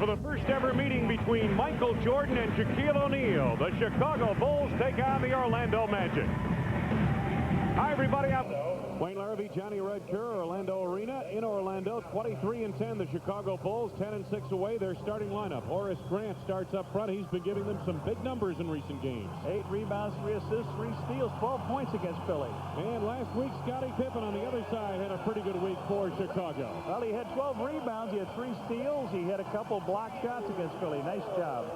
for the first ever meeting between Michael Jordan and Shaquille O'Neal. The Chicago Bulls take on the Orlando Magic. Hi, everybody. Wayne Larrabee, Johnny Red Kerr, Orlando Arena in Orlando. 23-10, the Chicago Bulls, 10-6 away. Their starting lineup. Horace Grant starts up front. He's been giving them some big numbers in recent games. 8 rebounds, 3 assists, 3 steals, 12 points against Philly. And last week, Scottie Pippen on the other side had a pretty good week for Chicago. Well, he had 12 rebounds. He had 3 steals. He had a couple block shots against Philly. Nice job.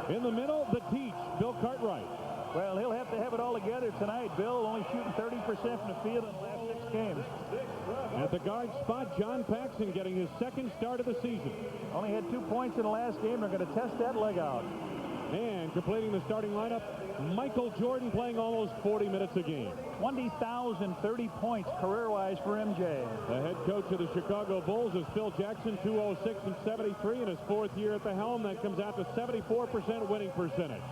In the middle, the Teach, Bill Cartwright. Well, he'll have to have it all together tonight. Bill only shooting 30% from the field in the last 6 games. At the guard spot, John Paxson getting his second start of the season. Only had 2 points in the last game. They're going to test that leg out. And completing the starting lineup, Michael Jordan playing almost 40 minutes a game. 20,030 points career-wise for MJ. The head coach of the Chicago Bulls is Phil Jackson, 206 and 73 in his 4th year at the helm. That comes out to 74% winning percentage.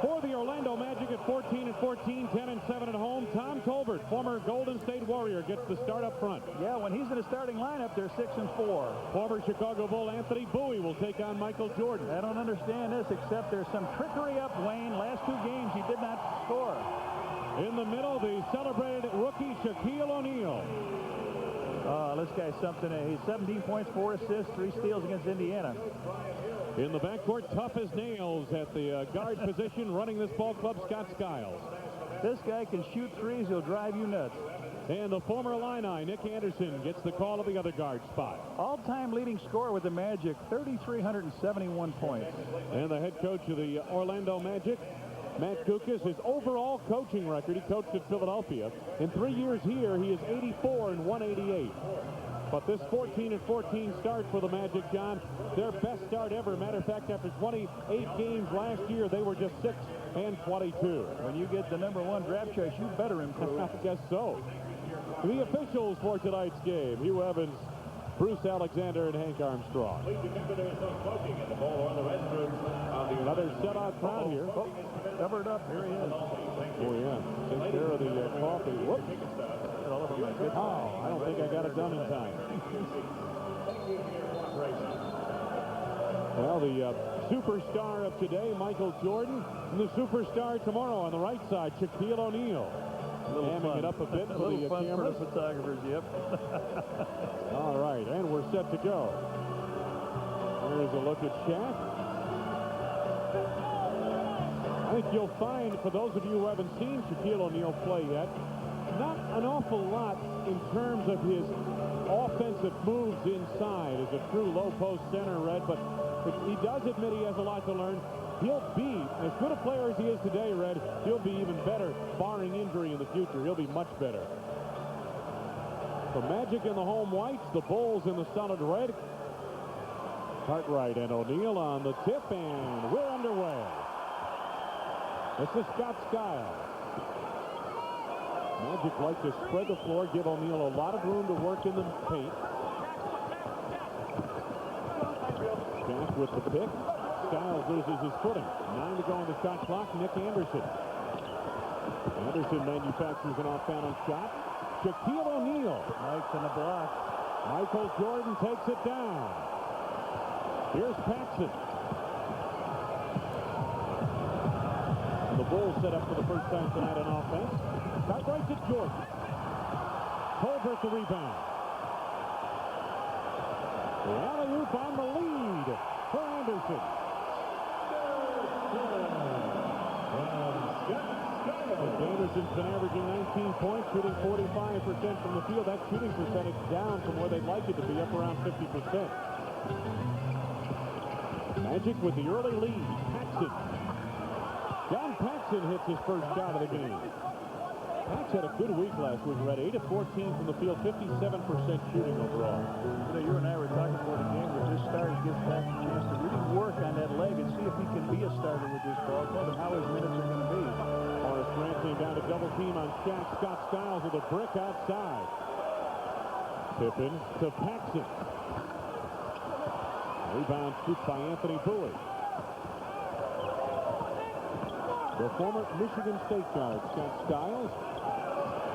For the Orlando Magic at 14-14, 10-7 at home, Tom Tolbert, former Golden State Warrior, gets the start up front. Yeah, when he's in the starting lineup, they're 6-4. Former Chicago Bull Anthony Bowie will take on Michael Jordan. I don't understand this, except there's some trickery up, Wayne. Last 2 games, he did not score. In the middle, the celebrated rookie Shaquille O'Neal. This guy's something. He's 17 points, 4 assists, 3 steals against Indiana. In the backcourt, tough as nails at the guard position, running this ball club, Scott Skiles. This guy can shoot threes. He'll drive you nuts. And the former Illini, Nick Anderson, gets the call of the other guard spot. All-time leading scorer with the Magic, 3,371 points. And the head coach of the Orlando Magic, Matt Kukas, his overall coaching record, he coached at Philadelphia. In 3 years here, he is 84 and 188. But this 14-14 start for the Magic, John, their best start ever. Matter of fact, after 28 games last year, they were just 6-22. When you get the #1 draft choice, you better improve. I guess so. The officials for tonight's game, Hugh Evans, Bruce Alexander, and Hank Armstrong. Another shutout crowd here. Oh, covered up. Here he is. Oh, yeah. Take care of the coffee. Whoops. Oh, I don't think I got it done in time. Well, the superstar of today, Michael Jordan, and the superstar tomorrow on the right side, Shaquille O'Neal. Hamming it up a bit for the fun cameras. for the photographers, yep. All right, and we're set to go. Here's a look at Shaq. I think you'll find, for those of you who haven't seen Shaquille O'Neal play yet, not an awful lot in terms of his offensive moves inside as a true low-post center, Red, but he does admit he has a lot to learn. He'll be as good a player as he is today, Red. He'll be even better, barring injury in the future. He'll be much better. The Magic in the home whites, the Bulls in the solid red. Cartwright and O'Neal on the tip, and we're underway. This is Scott Skiles. Magic like to spread the floor, give O'Neal a lot of room to work in the paint. Shaq with the pick. Skiles loses his footing. 9 to go on the shot clock. Nick Anderson. Anderson manufactures an off-balance shot. Shaquille O'Neal. Mike's in the block. Michael Jordan takes it down. Here's Paxson. And the Bulls set up for the first time tonight on offense. Cartwright to Jordan. Tolbert the rebound. The alley-oop on the lead for Anderson. Anderson's been averaging 19 points, shooting 45% from the field. That shooting percentage down from where they'd like it to be, up around 50%. Magic with the early lead. Paxson. John Paxson hits his first shot of the game. Pax had a good week last week, Red. 8 of 14 from the field, 57% shooting overall. You know, you and I were talking before the game with this starter gives Pax a chance to really work on that leg and see if he can be a starter with this ball club and how his minutes are going to be. Horace Grant came down to double team on Shaq. Scott Skiles with a brick outside. Pippen to Paxson. Rebound scooped by Anthony Bowie. The former Michigan State guard, Scott Skiles.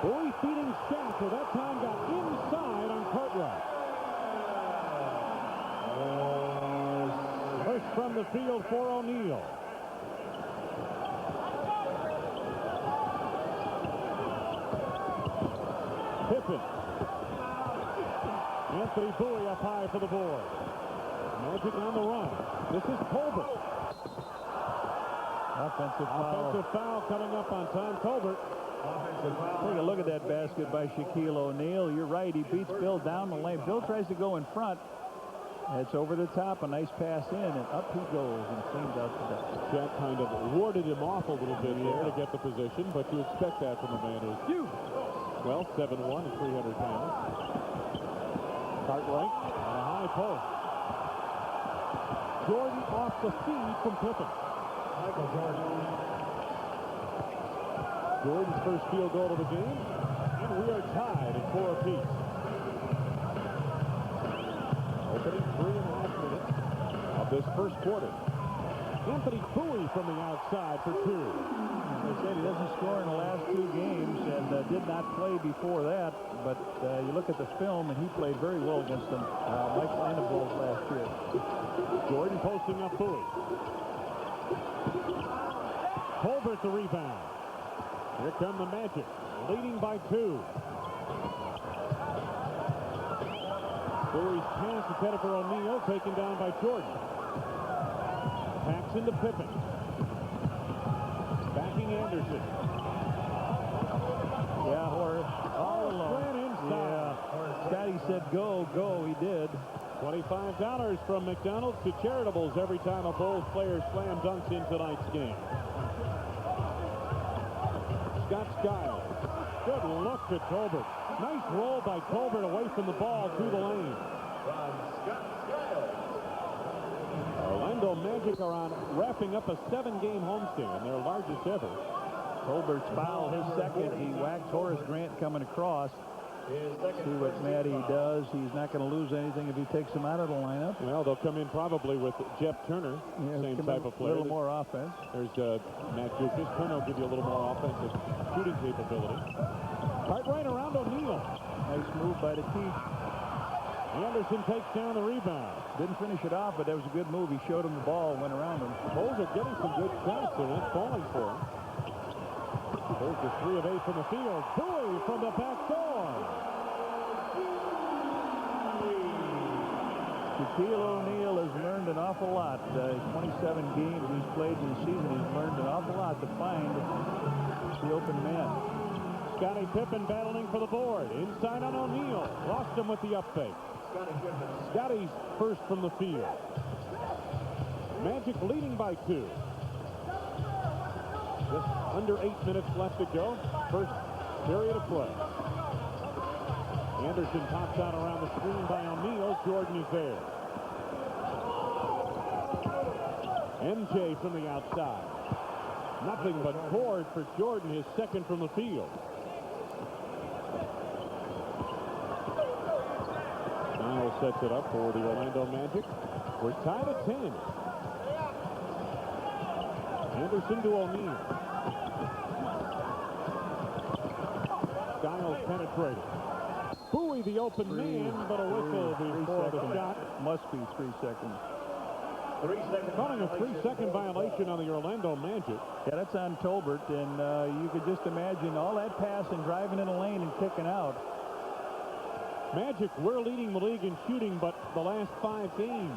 Bowie feeding Shaq, that time got inside on Cartwright. from the field for O'Neal. Pippen. Anthony Bowie up high for the board. Magic on the run. This is Colbert. Offensive foul. Offensive foul coming up on Tom Colbert. Take a look at that basket by Shaquille O'Neal. You're right. He beats Bill down the lane. Bill tries to go in front. It's over the top. A nice pass in, and up he goes and cleans out the deck. Jack kind of warded him off a little bit there to get the position, but you expect that from a man who's huge. Well, 7'1" and 300 pounds. Cartwright on a high post. Jordan off the feed from Pippen. Michael Jordan. Jordan's first field goal of the game, and we are tied at 4 apiece. Opening 3.5 minutes of this first quarter. Anthony Bowie from the outside for 2. They said he doesn't score in the last 2 games and did not play before that, but you look at the film and he played very well against them. Mike Landabulls last year. Jordan posting up Bowie. Colbert the rebound. Here come the Magic, leading by 2. Bowie's pass is headed for O'Neal, taken down by Jordan. Paxson to Pippen. Backing Anderson. Yeah, Horace. All alone. Ran inside. Yeah. Scotty said go, go. He did. $25 from McDonald's to Charitables every time a Bulls player slam dunks in tonight's game. Scott Skiles. Good look to Colbert. Nice roll by Colbert away from the ball to the lane. Orlando Magic are on wrapping up a 7-game homestand, their largest ever. Colbert's foul, his second. He whacked Horace Grant coming across. See what Matty does. He's not going to lose anything if he takes him out of the lineup. Well, they'll come in probably with Jeff Turner, same type of player. A little more offense. There's Matt Dukas. Turner will give you a little more offensive shooting capability. Right around O'Neal. Nice move by the Teach. Anderson takes down the rebound. Didn't finish it off, but that was a good move. He showed him the ball, went around him. Bulls are getting some good shots. They're not falling for him. There's the 3 of 8 from the field. Bowie from the back door. Shaquille O'Neal has learned an awful lot. 27 games he's played in the season. He's learned an awful lot to find the open man. Scottie Pippen battling for the board. Inside on O'Neal. Lost him with the up fake. Scottie's first from the field. Magic leading by 2. Just under 8 minutes left to go. First period of play. Anderson pops out around the screen by O'Neal. Jordan is there. MJ from the outside. Nothing but board for Jordan, his second from the field. Niles sets it up for the Orlando Magic. We're tied at 10. Anderson to O'Neal. Skiles penetrated. Bowie the open man, but a whistle before the shot. Must be 3 seconds. Calling a 3-second violation on the Orlando Magic. Yeah, that's on Tolbert, and you could just imagine all that pass and driving in the lane and kicking out. Magic, we're leading the league in shooting, but the last 5 games.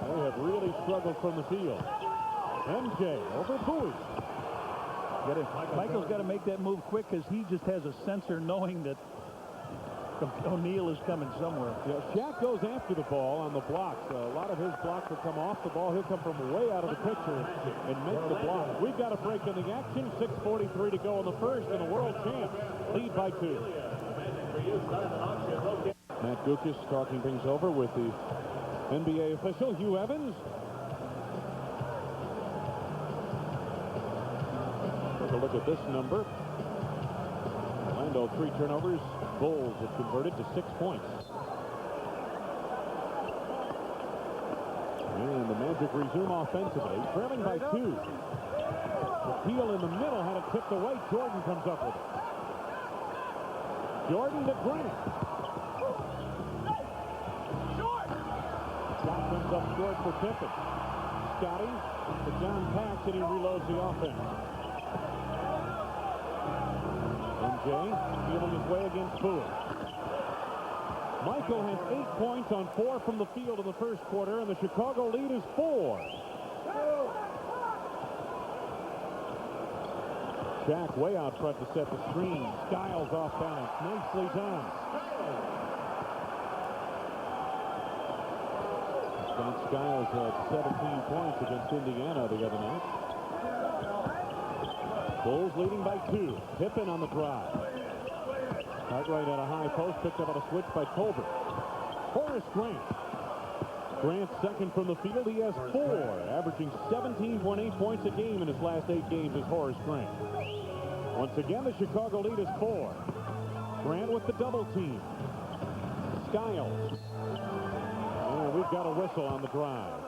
They have really struggled from the field. MJ over Bowie. Michael's got to make that move quick because he just has a sensor knowing that O'Neal is coming somewhere. Yeah, Shaq goes after the ball on the blocks. A lot of his blocks will come off the ball. He'll come from way out of the picture and make the block. We've got a break in the action. 6:43 to go in the first, and the world champs lead by 2. Matt Dukas talking things over with the NBA official, Hugh Evans. Take a look at this number. Orlando 3 turnovers. Bulls have converted to 6 points. And the Magic resume offensively, trailing by 2. McKeel in the middle had it tipped away. Jordan comes up with it. Jordan to Grant. for Pippen. Scotty to John Pax, and he reloads the offense. MJ feeling his way against Bowie. Michael has 8 points on 4 from the field in the first quarter, and the Chicago lead is 4. Shaq way out front to set the screen. Skiles off balance. Nicely done. Scott Skiles had 17 points against Indiana the other night. Bulls leading by 2. Pippen on the drive. Cartwright at a high post, picked up on a switch by Tolbert. Horace Grant. Grant second from the field. He has 4, averaging 17.8 points a game in his last 8 games as Horace Grant. Once again, the Chicago lead is 4. Grant with the double team. Skiles. And we've got a whistle on the drive.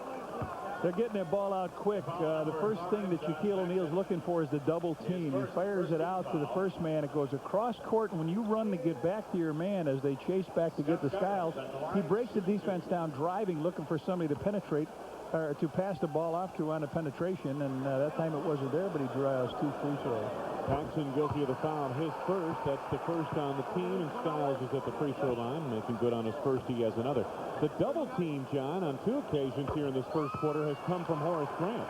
They're getting their ball out quick. The first thing that Shaquille O'Neal's looking for is the double team. He fires it out to the first man. It goes across court, and when you run to get back to your man as they chase back to get to Skiles, he breaks the defense down, driving, looking for somebody to penetrate, or to pass the ball off to on a penetration, and that time it wasn't there, but he draws 2 free throws. Paxson guilty of the foul, his first. That's the first on the team, and Skiles is at the free throw line, making good on his first. He has another. The double team, John, on 2 occasions here in this first quarter has come from Horace Grant.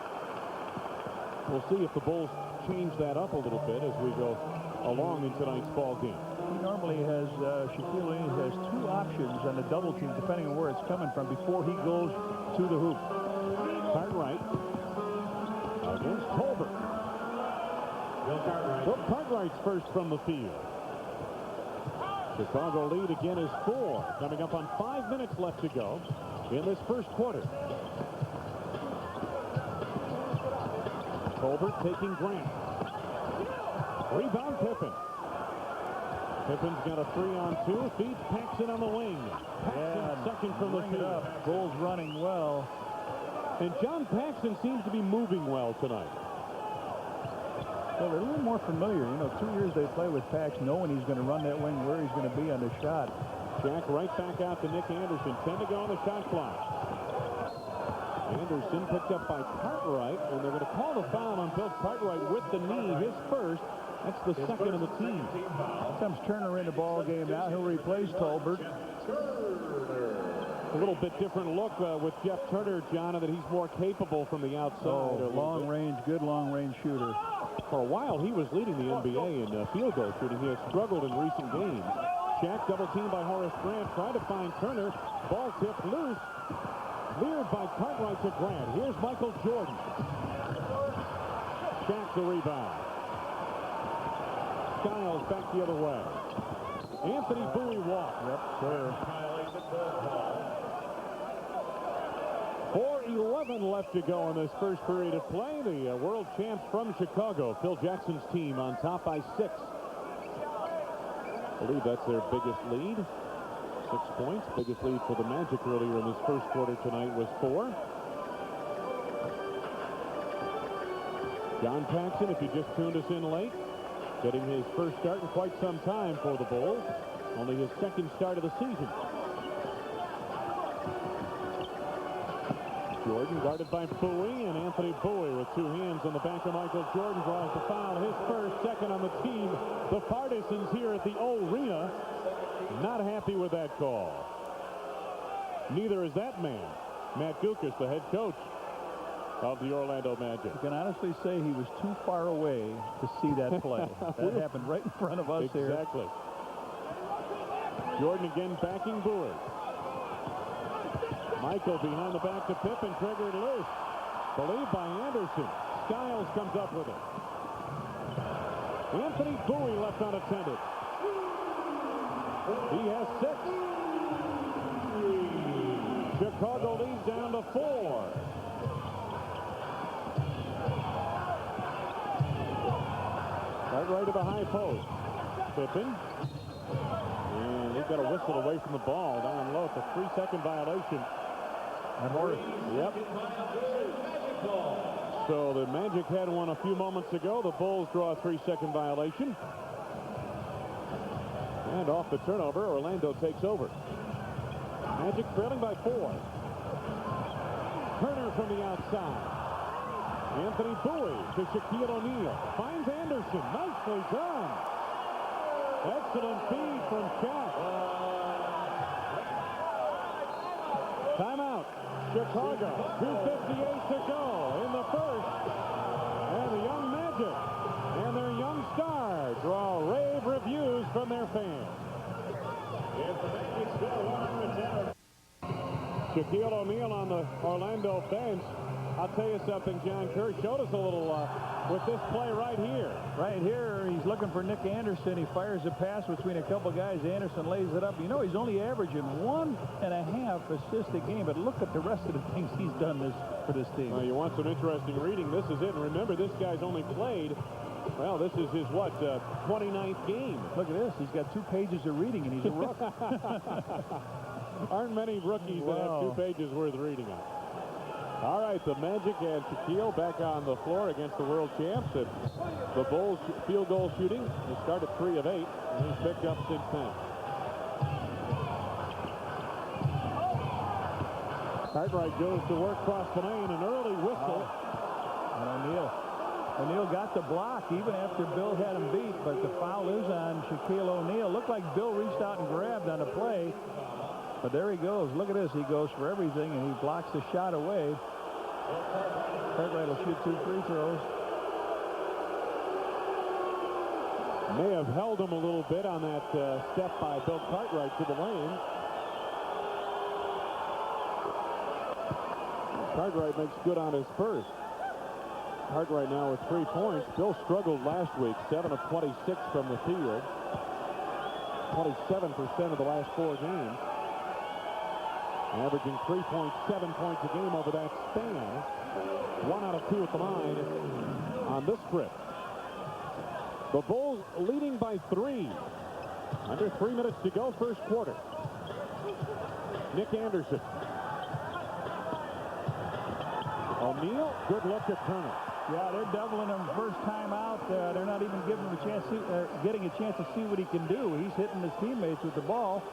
We'll see if the Bulls change that up a little bit as we go along in tonight's ball game. He normally has, Shaquille O'Neal has 2 options on the double team, depending on where it's coming from, before he goes to the hoop. Cartwright against Tolbert. Bill Cartwright's first from the field. Chicago lead again is 4. Coming up on 5 minutes left to go in this first quarter. Tolbert taking Grant. Rebound Pippen. Pippen's got a 3-on-2. Feeds Paxson on the wing. Paxson second from the field. Bulls running well. And John Paxson seems to be moving well tonight. Well, they're a little more familiar. You know, 2 years they play with Pax, knowing he's going to run that wing, where he's going to be on the shot. Jack right back out to Nick Anderson. 10 to go on the shot clock. Anderson picked up by Cartwright, and they're going to call the foul on Bill Cartwright with the knee, his first. That's the second of the team. Comes Turner in the ball game now. He'll replace Tolbert. A little bit different look with Jeff Turner, John, that he's more capable from the outside. Long range, good long range shooter. For a while, he was leading the NBA in field goal shooting. He has struggled in recent games. Shaq double teamed by Horace Grant, trying to find Turner. Ball tipped loose. Cleared by Cartwright to Grant. Here's Michael Jordan. Shaq the rebound. Skiles back the other way. Anthony Bowie walked. Yep, sir. 4:11 left to go in this first period of play. The world champs from Chicago, Phil Jackson's team, on top by 6. I believe that's their biggest lead. 6 points. Biggest lead for the Magic earlier in this first quarter tonight was 4. John Paxson, if you just tuned us in late, getting his first start in quite some time for the Bulls. Only his second start of the season. Jordan guarded by Bowie, and Anthony Bowie with 2 hands on the back of Michael Jordan draws the foul. His first, second on the team. The partisans here at the O-Arena not happy with that call. Neither is that man, Matt Guokas, the head coach of the Orlando Magic. You can honestly say he was too far away to see that play. That happened right in front of us here. Exactly. Jordan again backing Bowie. Michael behind the back to Pippen, triggered loose. Believed by Anderson. Skiles comes up with it. Anthony Bowie left unattended. He has 6. Chicago leads down to 4. Right to the high post. Pippen. And he's got a whistle away from the ball down low. It's a 3-second violation. Yep. So the Magic had one a few moments ago. The Bulls draw a 3-second violation. And off the turnover, Orlando takes over. Magic trailing by 4. Turner from the outside. Anthony Bowie to Shaquille O'Neal. Finds Anderson. Nicely done. Excellent feed from Shaq. Timeout. Chicago. 2:58 to go in the first. And the young Magic and their young star draw rave reviews from their fans. If the Magic score 110. Shaquille O'Neal on the Orlando bench. I'll tell you something, John Kerr showed us a little with this play right here. Right here, he's looking for Nick Anderson. He fires a pass between a couple guys. Anderson lays it up. You know, he's only averaging 1.5 assists a game, but look at the rest of the things he's done for this team. Well, you want some interesting reading, this is it. And remember, this guy's only played, well, this is his, 29th game. Look at this. He's got 2 pages of reading, and he's a rook. Aren't many rookies that have 2 pages worth reading on. All right, the Magic and Shaquille back on the floor against the world champs. And the Bulls field goal shooting. They started 3 of 8, and he's picked up since then. Cartwright goes to work across the lane, an early whistle. And O'Neal got the block even after Bill had him beat, but the foul is on Shaquille O'Neal. Looked like Bill reached out and grabbed on the play. But there he goes. Look at this. He goes for everything, and he blocks the shot away. Cartwright will shoot 2 free throws. May have held him a little bit on that step by Bill Cartwright to the lane. Cartwright makes good on his first. Cartwright now with 3 points. Bill struggled last week, 7 of 26 from the field. 27% of the last 4 games. Averaging 3.7 points a game over that span. 1 out of 2 at the line on this trip. The Bulls leading by 3. Under 3 minutes to go, first quarter. Nick Anderson. O'Neal, good look at Turner. Yeah, they're doubling him first time out. They're not even giving him a chance, getting a chance to see what he can do. He's hitting his teammates with the ball.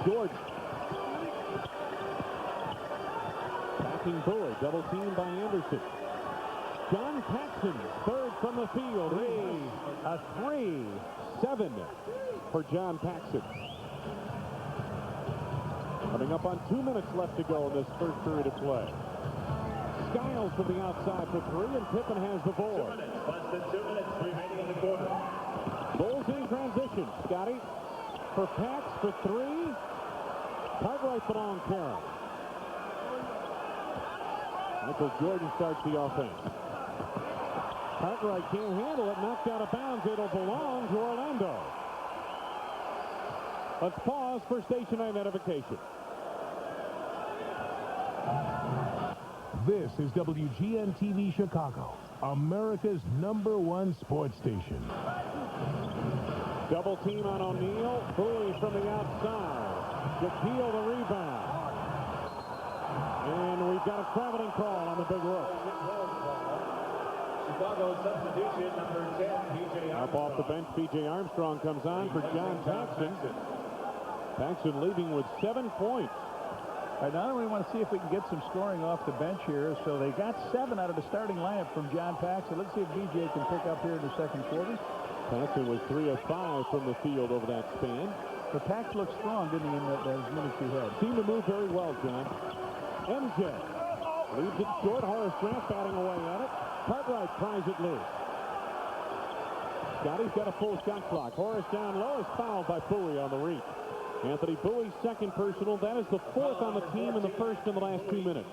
George. Backing Bowie. Double team by Anderson. John Paxson, third from the field. A 3-7 for John Paxson. Coming up on 2 minutes left to go in this first period of play. Skiles from the outside for 3, and Pippen has the board. 2 minutes, less than 2 minutes remaining in the quarter. Bulls in transition. Scotty for Pax for 3. Cartwright the long carry. Michael Jordan starts the offense. Cartwright can't handle it. Knocked out of bounds. It'll belong to Orlando. Let's pause for station identification. This is WGN-TV Chicago, America's #1 sports station. Double team on O'Neal. Bowie from the outside. Shaquille the rebound. And we've got a traveling call on the big rook. Chicago substitution, number 10, P.J. Armstrong. Up off the bench, P.J. Armstrong comes on for John Paxson. Paxson leading with 7 points. All right, now we want to see if we can get some scoring off the bench here. So they got 7 out of the starting lineup from John Paxson. Let's see if B.J. can pick up here in the second quarter. Paxson was 3 of 5 from the field over that span. But Pax looked strong, didn't he, in those minutes he had? Seemed to move very well, John. MJ leaves it short. Horace Grant batting away at it. Cartwright pries it loose. Scotty's got a full shot clock. Horace down low is fouled by Bowie on the reach. Anthony Bowie's second personal. That is the 4th on the team and the first in the last 2 minutes.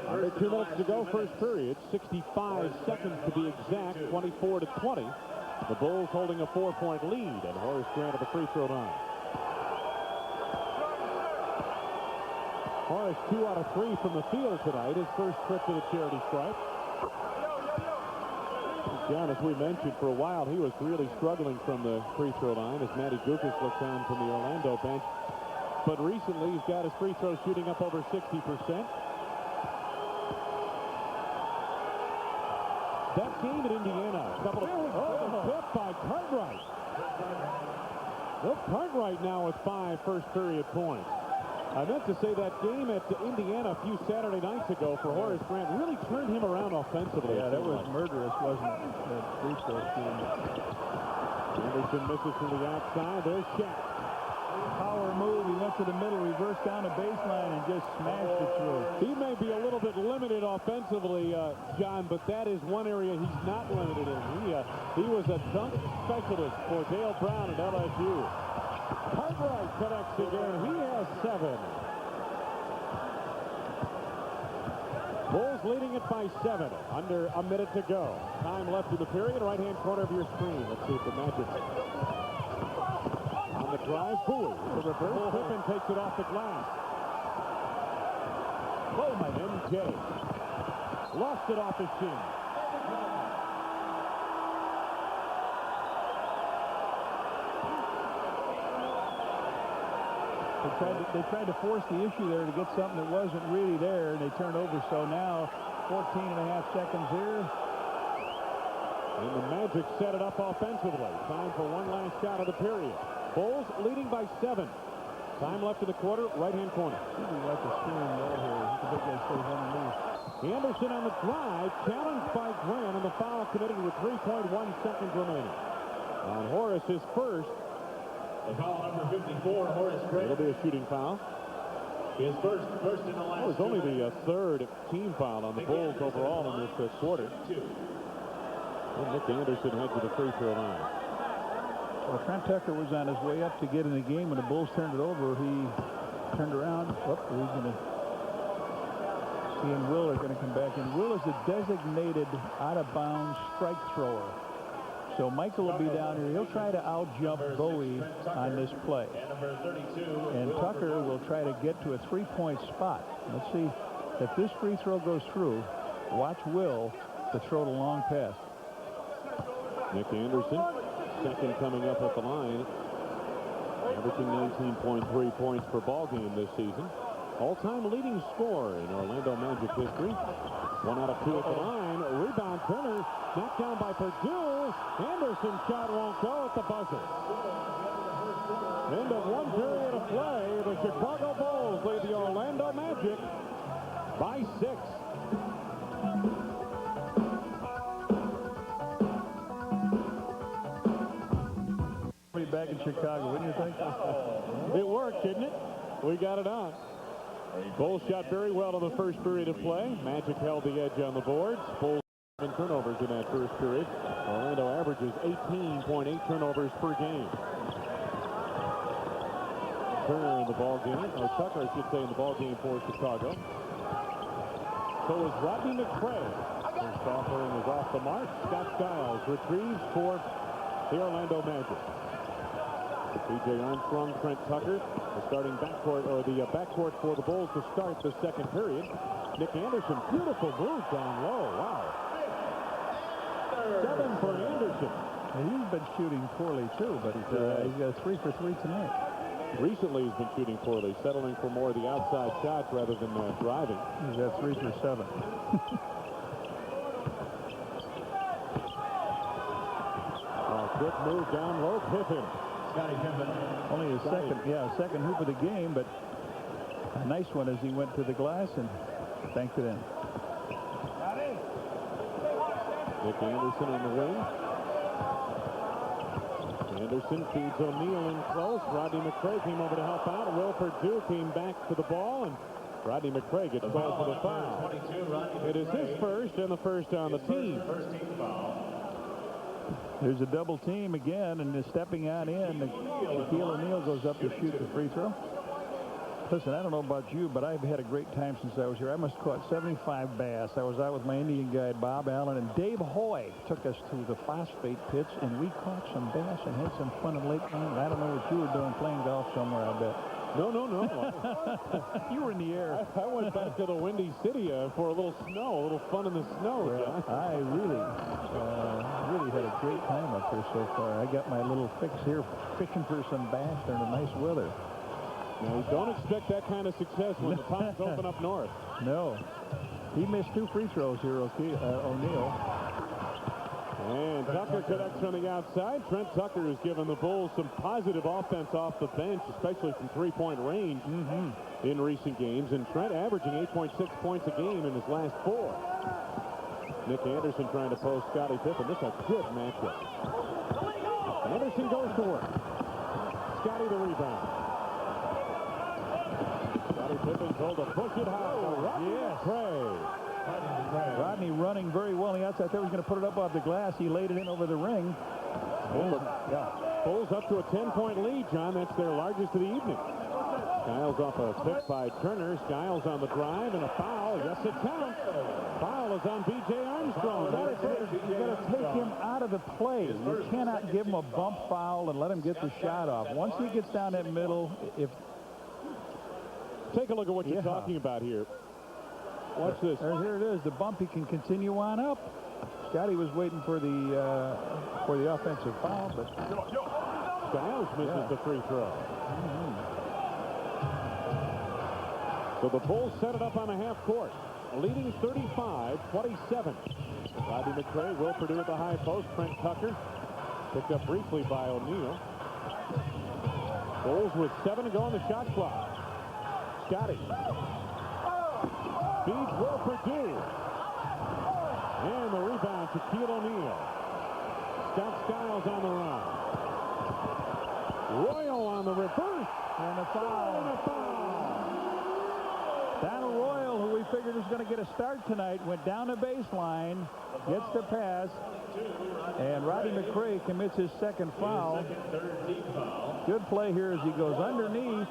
Under 2 minutes to go, first period. 65 seconds to be exact. 24-20. The Bulls holding a 4-point lead, and Horace Grant at the free throw line. Horace 2 out of 3 from the field tonight. His first trip to the charity stripe. John, as we mentioned, for a while he was really struggling from the free throw line as Matty Gukas looks on from the Orlando bench. But recently he's got his free throw shooting up over 60%. That game at Indiana, a couple of tip by Cartwright. Well, Cartwright right now with 5 first-period points. I meant to say that game at Indiana a few Saturday nights ago for Horace Grant really turned him around offensively. Yeah, that was murderous, wasn't it? That free throw shooting. Anderson misses from the outside. There's Shaq. Power move. He went to the middle, reversed down the baseline, and just smashed it through. He may be a little bit limited offensively, John, but that is one area he's not limited in. He was a dunk specialist for Dale Brown at LSU. Cartwright connects again. He has 7. Bulls leading it by 7. Under a minute to go. Time left in the period. Right-hand corner of your screen. Let's see if the Magic. On the drive, Bowie. The reverse. Pippen takes it off the glass. Bowman. MJ. Lost it off his shin. They tried to force the issue there to get something that wasn't really there, and they turned over. So now 14.5 seconds here. And the Magic set it up offensively. Time for one last shot of the period. Bulls leading by 7. Time left in the quarter, right-hand corner. We like the steering wheel here. The big guy stays underneath. Anderson on the drive, challenged by Grant, and the foul committed with 3.1 seconds remaining. On Horace, his first. The foul number 54, Horace Grant. It'll be a shooting foul. His first in the last. It was only the third team foul on the Bulls overall in this quarter. And Nick Anderson heads to the free throw line. Well, Trent Tucker was on his way up to get in the game. When the Bulls turned it over, he turned around. He's going to... He and Will are going to come back in. Will is a designated out-of-bounds strike thrower. So Michael will be down here. He'll try to out-jump Bowie on this play. And Tucker will try to get to a three-point spot. Let's see if this free throw goes through. Watch Will to throw the long pass. Nick Anderson, second coming up at the line. Averaging 19.3 points per ball game this season. All-time leading scorer in Orlando Magic history. 1 out of 2 at the line. Rebound, Turner. Knocked down by Perdue. Anderson shot won't go at the buzzer. End of one period of play. The Chicago Bulls lead the Orlando Magic by 6. Back in Chicago, wouldn't you think? It worked, didn't it? We got it on. Bulls shot very well in the first period of play. Magic held the edge on the boards. Bulls 7 turnovers in that first period. Orlando averages 18.8 turnovers per game. Turner in the ball game, or Tucker, I should say, in the ball game for Chicago. So is Rodney McCray. First offering is off the mark. Scott Skiles retrieves for the Orlando Magic. B.J. Armstrong, Trent Tucker, the starting backcourt, or the backcourt for the Bulls to start the second period. Nick Anderson, beautiful move down low. Wow. 7 for Anderson. And he's been shooting poorly, too, but he's got a 3 for 3 tonight. Recently, he's been shooting poorly, settling for more of the outside shots rather than driving. He's got 3 for 7. Quick move down low, Pippen. Scottie Pippen. Only his second hoop of the game, but a nice one as he went to the glass and banked it in. Nick Anderson on the wing. Anderson feeds O'Neal in close. Rodney McCray came over to help out. Will Perdue came back to the ball, and Rodney McCray gets called for the foul. It is his first and the first on the team. First team foul. There's a double team again, and they're stepping on in. Shaquille O'Neal goes up to shoot the free throw. Listen, I don't know about you, but I've had a great time since I was here. I must have caught 75 bass. I was out with my Indian guide, Bob Allen, and Dave Hoy took us to the phosphate pits, and we caught some bass and had some fun in Lakeland. I don't know what you were doing, playing golf somewhere, I bet. No. You were in the air. I went back to the Windy City for a little snow, a little fun in the snow. Well, I really had a great time up here so far. I got my little fix here fishing for some bass during the nice weather. Now, you don't expect that kind of success when the ponds open up north. No. He missed 2 free throws here, O'Neal. And Tucker connects from the outside. Trent Tucker has given the Bulls some positive offense off the bench, especially from three-point range in recent games. And Trent averaging 8.6 points a game in his last 4. Nick Anderson trying to post Scottie Pippen. This is a good matchup. Anderson goes to work. Scottie the rebound. Scottie Pippen told to push it high. Yes. McRae. Rodney running very well on the outside there. He's going to put it up off the glass. He laid it in over the ring. Bulls up to a 10-point lead, John. That's their largest of the evening. Skiles off a pick by Turner. Skiles on the drive and a foul. Yes, it counts. Foul is on B.J. Armstrong. You got to take him out of the play. You cannot give him a bump foul and let him get the shot off. Once he gets down that middle, take a look at what you're talking about here. Watch this. Here it is. The bump, he can continue on up. Scottie was waiting for the offensive foul, but Skiles misses the free throw. So the Bulls set it up on the half court, leading 35-27. Rodney McRae, Will Perdue at the high post. Trent Tucker picked up briefly by O'Neal. Bulls with 7 to go on the shot clock. Scottie feeds Will Perdue. And the rebound to Shaquille O'Neal. Scott Skiles on the run. Royal on the reverse. And a foul. Donald Royal, who we figured was going to get a start tonight, went down the baseline, gets the pass, and Rodney McRae commits his second foul. Good play here as he goes underneath,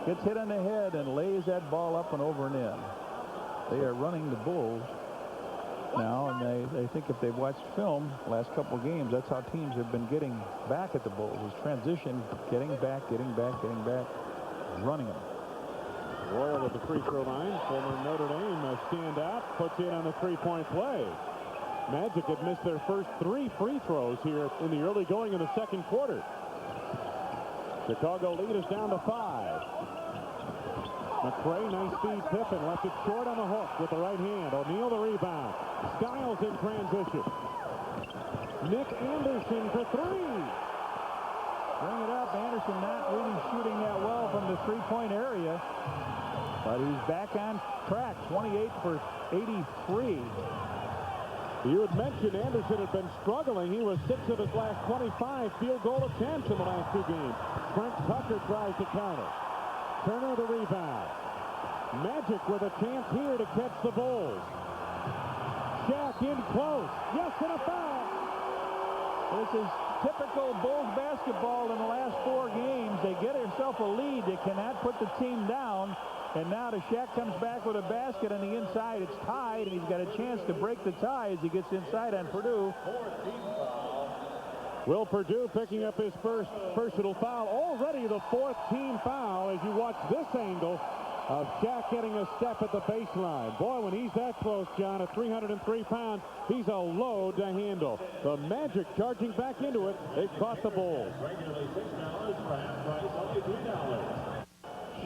gets hit on the head, and lays that ball up and over and in. They are running the Bulls now, and they think if they've watched film last couple of games, that's how teams have been getting back at the Bulls, is transition, getting back, running them. Royal at the free throw line. Former Notre Dame standout. Puts in on the three-point play. Magic had missed their first 3 free throws here in the early going of the second quarter. Chicago lead is down to 5. McRae, nice feed. Pippen left it short on the hook with the right hand. O'Neal the rebound. Skiles in transition. Nick Anderson for 3. Bring it up. Anderson not really shooting that well from the three-point area. But he's back on track. 28 for 83. You had mentioned Anderson had been struggling. He was 6 of his last 25 field goal attempts in the last 2 games. Trent Tucker tries to counter. Turner the rebound. Magic with a chance here to catch the Bulls. Shaq in close. Yes, and a foul. This is typical Bulls basketball in the last 4 games. They get themselves a lead. They cannot put the team down. And now the Shaq comes back with a basket on the inside. It's tied, and he's got a chance to break the tie as he gets inside on Perdue. Will Perdue picking up his first personal foul. Already the 4th team foul as you watch this angle of Shaq getting a step at the baseline. Boy, when he's that close, John, at 303 pounds, he's a load to handle. The Magic charging back into it. They've caught the Bulls. Regularly $6, price only $3.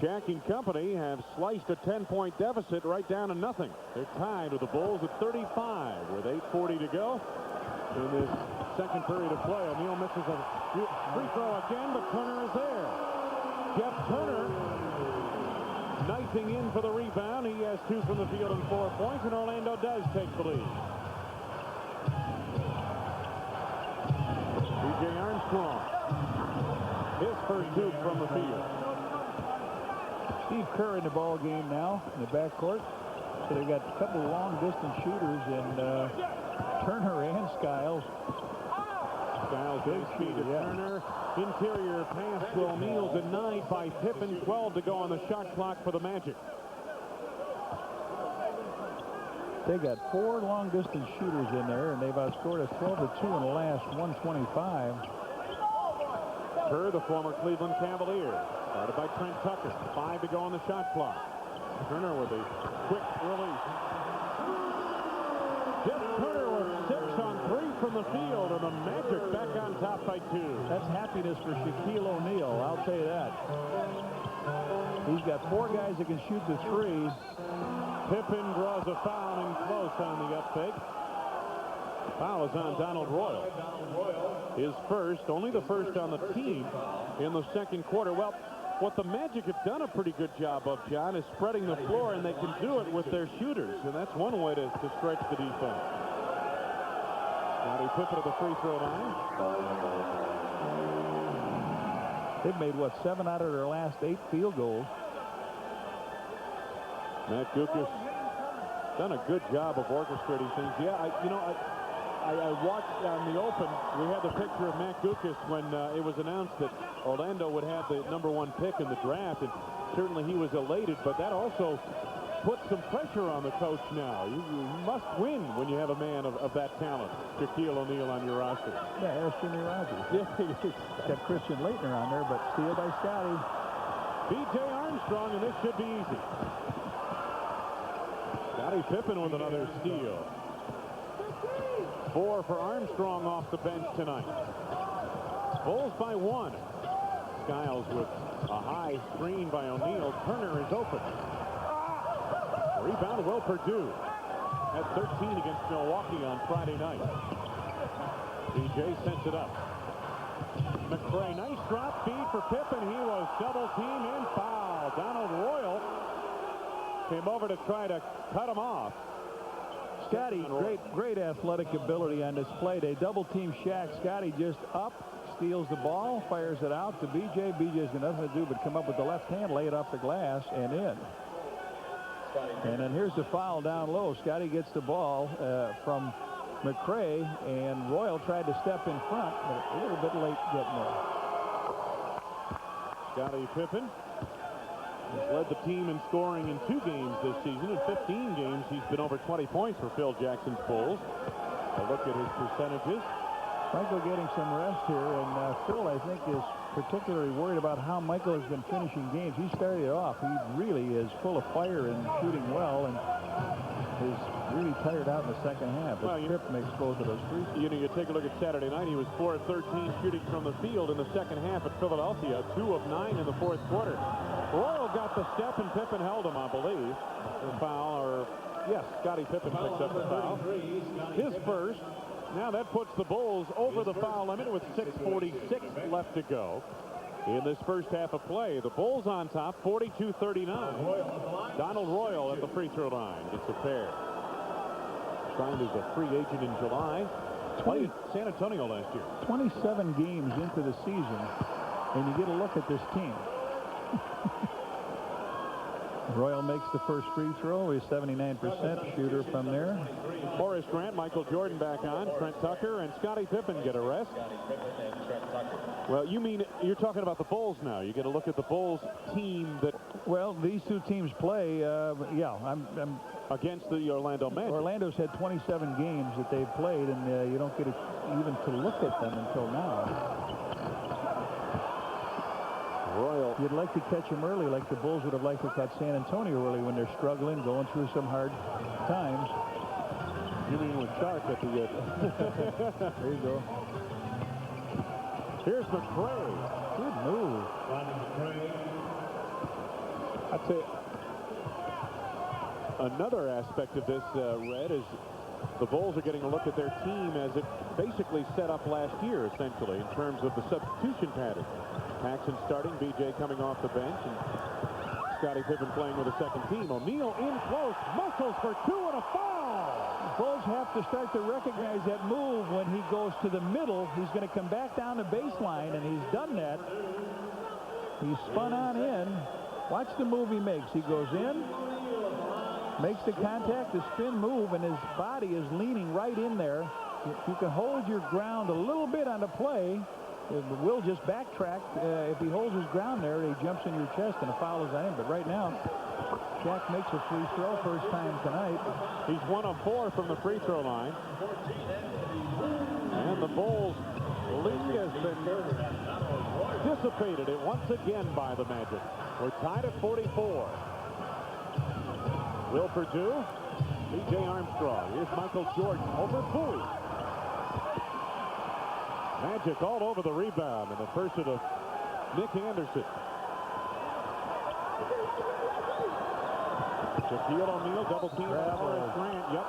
Shaq and company have sliced a 10-point deficit right down to nothing. They're tied with the Bulls at 35 with 8:40 to go in this second period of play. O'Neal misses a free throw again, but Turner is there. Jeff Turner knifing in for the rebound. He has 2 from the field and 4 points, and Orlando does take the lead. B.J. Armstrong, his first 2 from the field. Steve Kerr in the ball game now in the backcourt. So they've got a couple of long-distance shooters in Turner and Skiles. Skiles big speed to Turner. Interior pass to O'Neal denied by Pippen. 12 to go on the shot clock for the Magic. They got 4 long-distance shooters in there, and they've outscored us 12-2 in the last 125. Kerr, the former Cleveland Cavalier. Started by Trent Tucker. 5 to go on the shot clock. Turner with a quick release. Jeff Turner with 6 on 3 from the field, and the Magic back on top by 2. That's happiness for Shaquille O'Neal, I'll tell you that. He's got 4 guys that can shoot the 3. Pippen draws a foul in close on the up fake. Foul is on Donald Royal. His first, only the first on the team in the second quarter. Well, what the Magic have done a pretty good job of, John, is spreading the floor, and they can do it with their shooters, and that's one way to stretch the defense. Scottie Pippen at the free throw line. They've made, what, 7 out of their last 8 field goals. Matt Guokas done a good job of orchestrating things. Yeah, I watched on the Open. We had the picture of Matt Guokas when it was announced that Orlando would have the #1 pick in the draft, and certainly he was elated, but that also put some pressure on the coach now. You must win when you have a man of that talent, Shaquille O'Neal, on your roster. Yeah, there's Jimmy Rogers. Yeah, got Christian Laettner on there, but steal by Scotty. B.J. Armstrong, and this should be easy. Scottie Pippen with another steal. 4 for Armstrong off the bench tonight. Bulls by 1. Skiles with a high screen by O'Neal. Turner is open. Rebound, Will Perdue. Had 13 against Milwaukee on Friday night. DJ sends it up. McRae, nice drop feed for Pippen. He was double teamed and fouled. Donald Royal came over to try to cut him off. Scotty, great athletic ability on this play. They double team Shaq. Scotty just up, steals the ball, fires it out to BJ. BJ's got nothing to do but come up with the left hand, lay it off the glass, and in. And then here's the foul down low. Scotty gets the ball from McRae, and Royal tried to step in front, but a little bit late getting there. Scottie Pippen has led the team in scoring in 2 games this season. In 15 games, he's been over 20 points for Phil Jackson's Bulls. A look at his percentages. Michael getting some rest here, and Phil, I think, is particularly worried about how Michael has been finishing games. He started off. He really is full of fire and shooting well, and is really tired out in the second half. But Pip makes both of those threes. You take a look at Saturday night. He was 4 of 13 shooting from the field in the second half at Philadelphia. 2 of 9 in the fourth quarter. Royal got the step, and Pippen held him, I believe. The foul, or yes, Scottie Pippen picks up the foul. His first. Now that puts the Bulls over the foul limit with 6:46 left to go in this first half of play. The Bulls on top, 42-39. Donald Royal at the free throw line gets a pair. Signed as a free agent in July. Played San Antonio last year. 27 games into the season, and you get a look at this team. Royal makes the first free throw. He's 79% shooter from there. Horace Grant, Michael Jordan back on. Trent Tucker and Scottie Pippen get a rest. Well, you're talking about the Bulls now. You get a look at the Bulls team that. Well, these two teams play. Yeah, I'm against the Orlando Magic. Orlando's had 27 games that they've played, and you don't get even to look at them until now. Royal. You'd like to catch them early, like the Bulls would have liked to catch San Antonio early when they're struggling, going through some hard times. You mean with Shark at the end? There you go. Here's McRae. Good move. I'd say another aspect of this, Red, is the Bulls are getting a look at their team as it basically set up last year, essentially, in terms of the substitution pattern. Paxson starting, BJ coming off the bench, and Scottie Pippen playing with a second team. O'Neal in close, muscles for 2 and a foul. The Bulls have to start to recognize that move when he goes to the middle. He's going to come back down the baseline, and he's done that. He's spun on in. Watch the move he makes. He goes in, makes the contact, the spin move, and his body is leaning right in there. If you can hold your ground a little bit on the play, Will just backtrack. If he holds his ground there, he jumps in your chest and a foul is on him. But right now, Shaq makes a free throw first time tonight. He's 1 of 4 from the free throw line. And the Bulls' lead has been dissipated once again by the Magic. We're tied at 44. Will Perdue, B.J. Armstrong. Here's Michael Jordan over Bowie. Magic all over the rebound in the person of Nick Anderson. Shaquille O'Neal double team Horace Grant. Yep.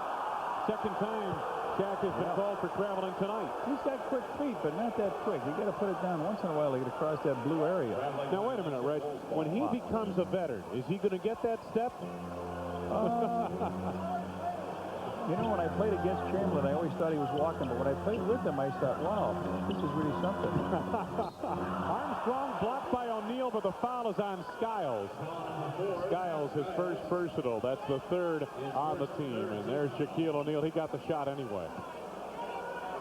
Second time Shaq has been called for traveling tonight. He's got quick feet, but not that quick. You got to put it down once in a while to get across that blue area. Now, wait a minute, Reg. When he becomes a veteran, is he going to get that step? You know, when I played against Chamberlain, I always thought he was walking, but when I played with him, I thought, wow, this is really something. Armstrong blocked by O'Neal, but the foul is on Skiles. Skiles, his first personal. That's the third on the team. And there's Shaquille O'Neal. He got the shot anyway.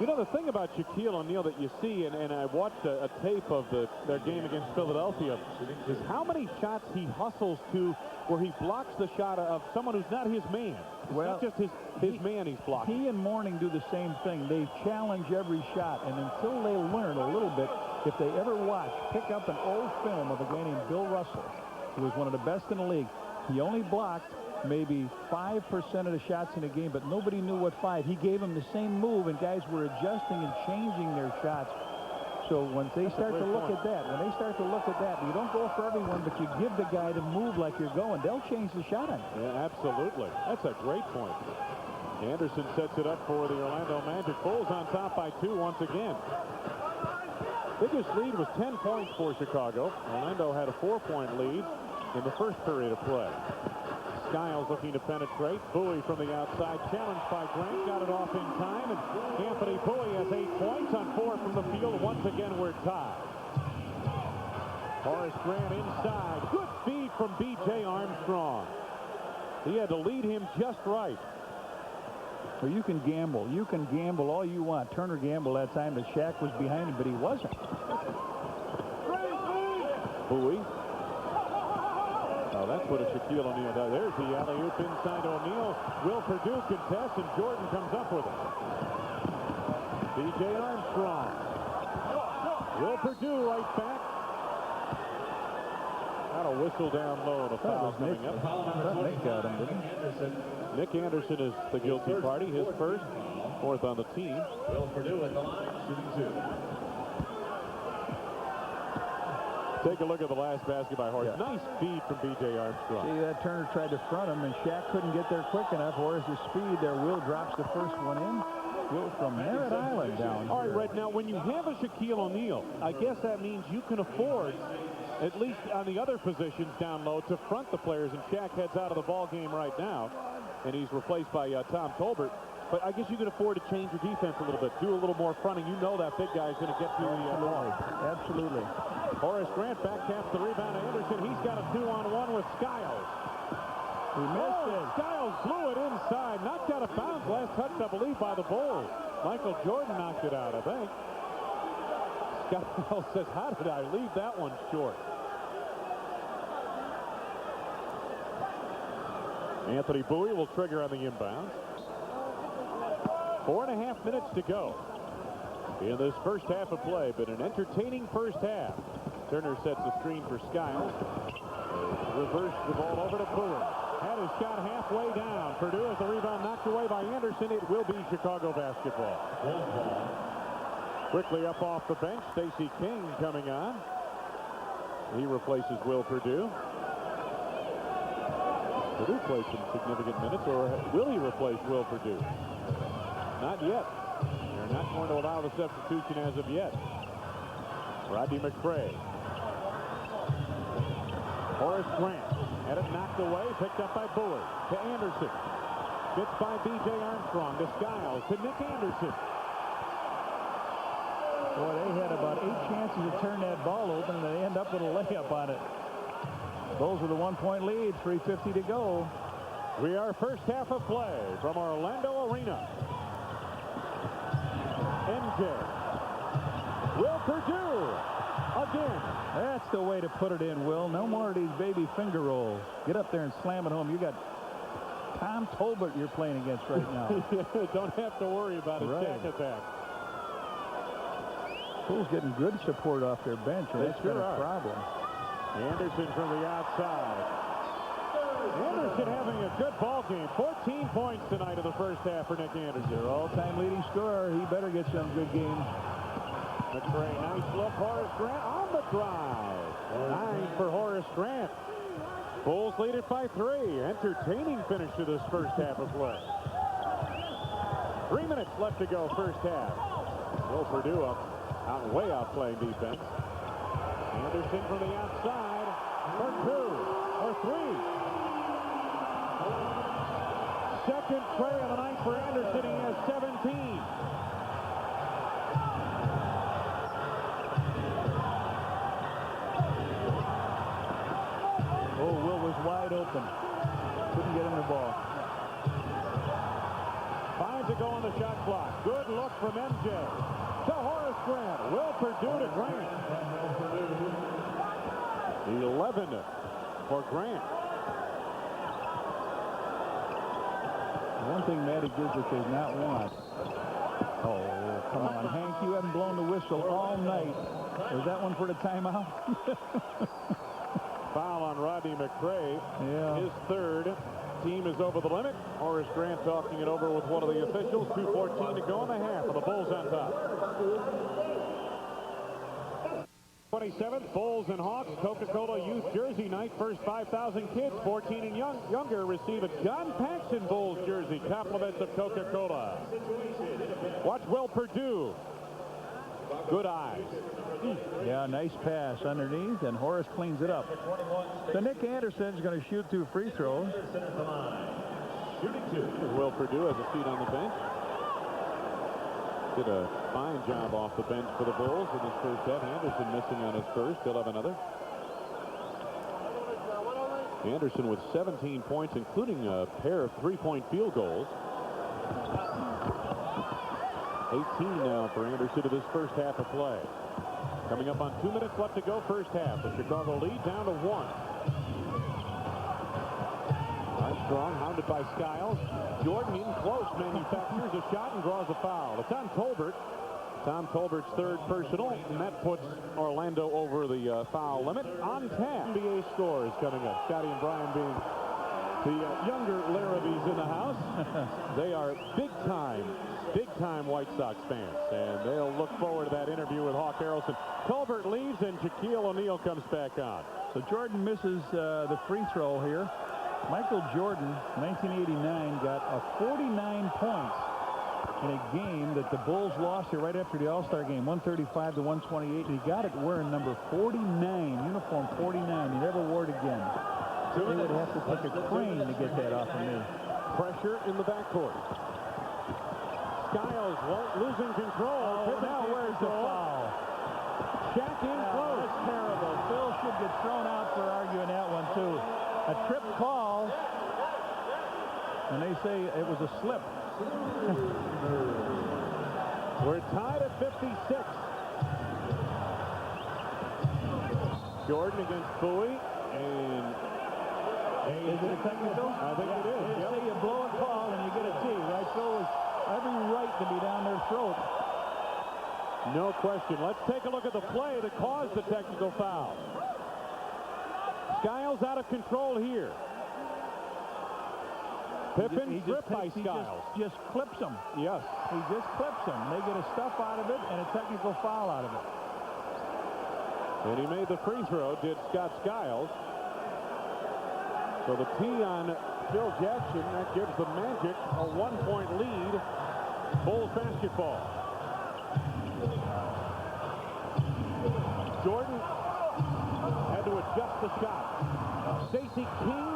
You know, the thing about Shaquille O'Neal that you see, and I watched a tape of their game against Philadelphia, is how many shots he hustles to where he blocks the shot of someone who's not his man. It's not just his man he's blocking. He and Mourning do the same thing. They challenge every shot, and until they learn a little bit, if they ever pick up an old film of a guy named Bill Russell, who was one of the best in the league, he only blocked maybe 5% of the shots in a game, but nobody knew what 5. He gave them the same move, and guys were adjusting and changing their shots. So once they start to look at that, you don't go for everyone, but you give the guy to move like you're going, they'll change the shot on you. Yeah, absolutely. That's a great point. Anderson sets it up for the Orlando Magic. Bulls on top by 2 once again. Biggest lead was 10 points for Chicago. Orlando had a 4-point lead in the first period of play. Skiles looking to penetrate. Bowie from the outside, challenged by Grant, got it off in time, and Anthony Bowie has 8 points on 4 from the field. Once again, we're tied. Horace Grant inside. Good feed from B.J. Armstrong. He had to lead him just right. Well, you can gamble. You can gamble all you want. Turner gambled that time that Shaq was behind him, but he wasn't. Bowie. Oh, that's what a Shaquille O'Neal does. There's the alley-oop inside O'Neal. Will Perdue contests, and Jordan comes up with it. B.J. Armstrong. Will Perdue right back. Got a whistle down low. The foul coming up. Nick got him, didn't he? Nick Anderson is the guilty party. His first, 4th on the team. Will Perdue at the line, shooting 2. Take a look at the last basket by Horace. Yeah. Nice feed from B.J. Armstrong. See, that Turner tried to front him, and Shaq couldn't get there quick enough. Horace's speed there. Will drops the first one in. Will from Merritt Island down. All right, Red, now when you have a Shaquille O'Neal, I guess that means you can afford, at least on the other positions down low, to front the players, and Shaq heads out of the ball game right now, and he's replaced by Tom Tolbert. But I guess you can afford to change your defense a little bit, do a little more fronting. You know that big guy is going to get to the ball. Absolutely. Horace Grant back taps the rebound to Anderson. He's got a 2-on-1 with Skiles. He missed it. Skiles blew it inside. Knocked out of bounds. Last touch, I believe, by the Bulls. Michael Jordan knocked it out, I think. Skiles says, how did I leave that one short? Anthony Bowie will trigger on the inbound. 4.5 minutes to go in this first half of play, but an entertaining first half. Turner sets the screen for Skiles. Reverse the ball over to Bowie. Had his shot halfway down. Perdue has the rebound knocked away by Anderson. It will be Chicago basketball. Quickly up off the bench, Stacey King coming on. He replaces Will Perdue. Perdue plays some significant minutes, or will he replace Will Perdue? Not yet. They're not going to allow the substitution as of yet. Rodney McCray. Horace Grant had it knocked away, picked up by Bowie. To Anderson. Gets by B.J. Armstrong. To Skiles. To Nick Anderson. Boy, they had about 8 chances to turn that ball open, and they end up with a layup on it. Bulls with a 1-point lead, 3:50 to go. We are first half of play from Orlando Arena. MJ. Will Perdue again. That's the way to put it in, Will. No more of these baby finger rolls. Get up there and slam it home. You got Tom Tolbert you're playing against right now. Don't have to worry about a Shaq attack. Bulls getting good support off their bench, and that's been a problem. Anderson from the outside. Anderson having a good ball game. 14 points tonight in the first half for Nick Anderson. Their all-time leading scorer. He better get some good games. McCray, nice look. Horace Grant on the drive. 9 for Horace Grant. Bulls lead it by 3. Entertaining finish to this first half of play. 3 minutes left to go, first half. Will Purdue way outplaying defense. Anderson from the outside for 2 or 3. Second tray of the night for Anderson. He has 17. Oh, Will was wide open. Couldn't get him the ball. 5 to go on the shot clock. Good look from MJ. To Horace Grant. Will Purdue to Grant. 11 for Grant. One thing Matty Gizzard does not want. Oh, come on, Hank. You haven't blown the whistle all night. Was that one for the timeout? Foul on Rodney McCray. Yeah. His third. Team is over the limit. Horace Grant talking it over with one of the officials. 2:14 to go in the half, and the Bulls on top. 27th, Bulls and Hawks, Coca-Cola Youth Jersey Night. First 5,000 kids, 14 and younger, receive a John Paxson Bulls jersey. Compliments of Coca-Cola. Watch Will Purdue. Good eyes. Yeah, nice pass underneath, and Horace cleans it up. So Nick Anderson's going to shoot 2 free throws. Will Purdue has a seat on the bench. Did a fine job off the bench for the Bulls in his first half. Anderson missing on his first. He'll have another. Anderson with 17 points, including a pair of 3-point field goals. 18 now for Anderson to this first half of play. Coming up on 2 minutes left to go, first half. The Chicago lead down to 1. Armstrong hounded by Skiles. Jordan in close, manufactures a shot and draws a foul. It's on Tolbert. Tom Tolbert's third personal, and that puts Orlando over the foul limit. On tap, NBA scores coming up. Scotty and Brian being the younger Larrabees in the house. They are big time White Sox fans, and they'll look forward to that interview with Hawk Harrelson. Tolbert leaves, and Shaquille O'Neal comes back on. So Jordan misses the free throw here. Michael Jordan, 1989, got 49 points in a game that the Bulls lost here right after the All-Star game, 135 to 128. He got it wearing number 49, uniform 49. He never wore it again. They would have to take a crane to get that off of me. Pressure in the backcourt. Skiles losing control. Oh, now where's the foul? Shaq in close. That's terrible. Phil should get thrown out for arguing that one, too. A trip call, and they say it was a slip. We're tied at 56. Jordan against Bowie, and is it a technical? I think it is. They say you blow a call and you get a T, right? Phil has every right to be down their throat. No question. Let's take a look at the play that caused the technical foul. Skiles out of control here. Pippen stripped by Skiles. He just clips him. Yes. He just clips him. They get a stuff out of it and a technical foul out of it. And he made the free throw, did Scott Skiles. So the T on Phil Jackson, that gives the Magic a 1-point lead. Bulls basketball. Jordan had to adjust the shot. Stacey King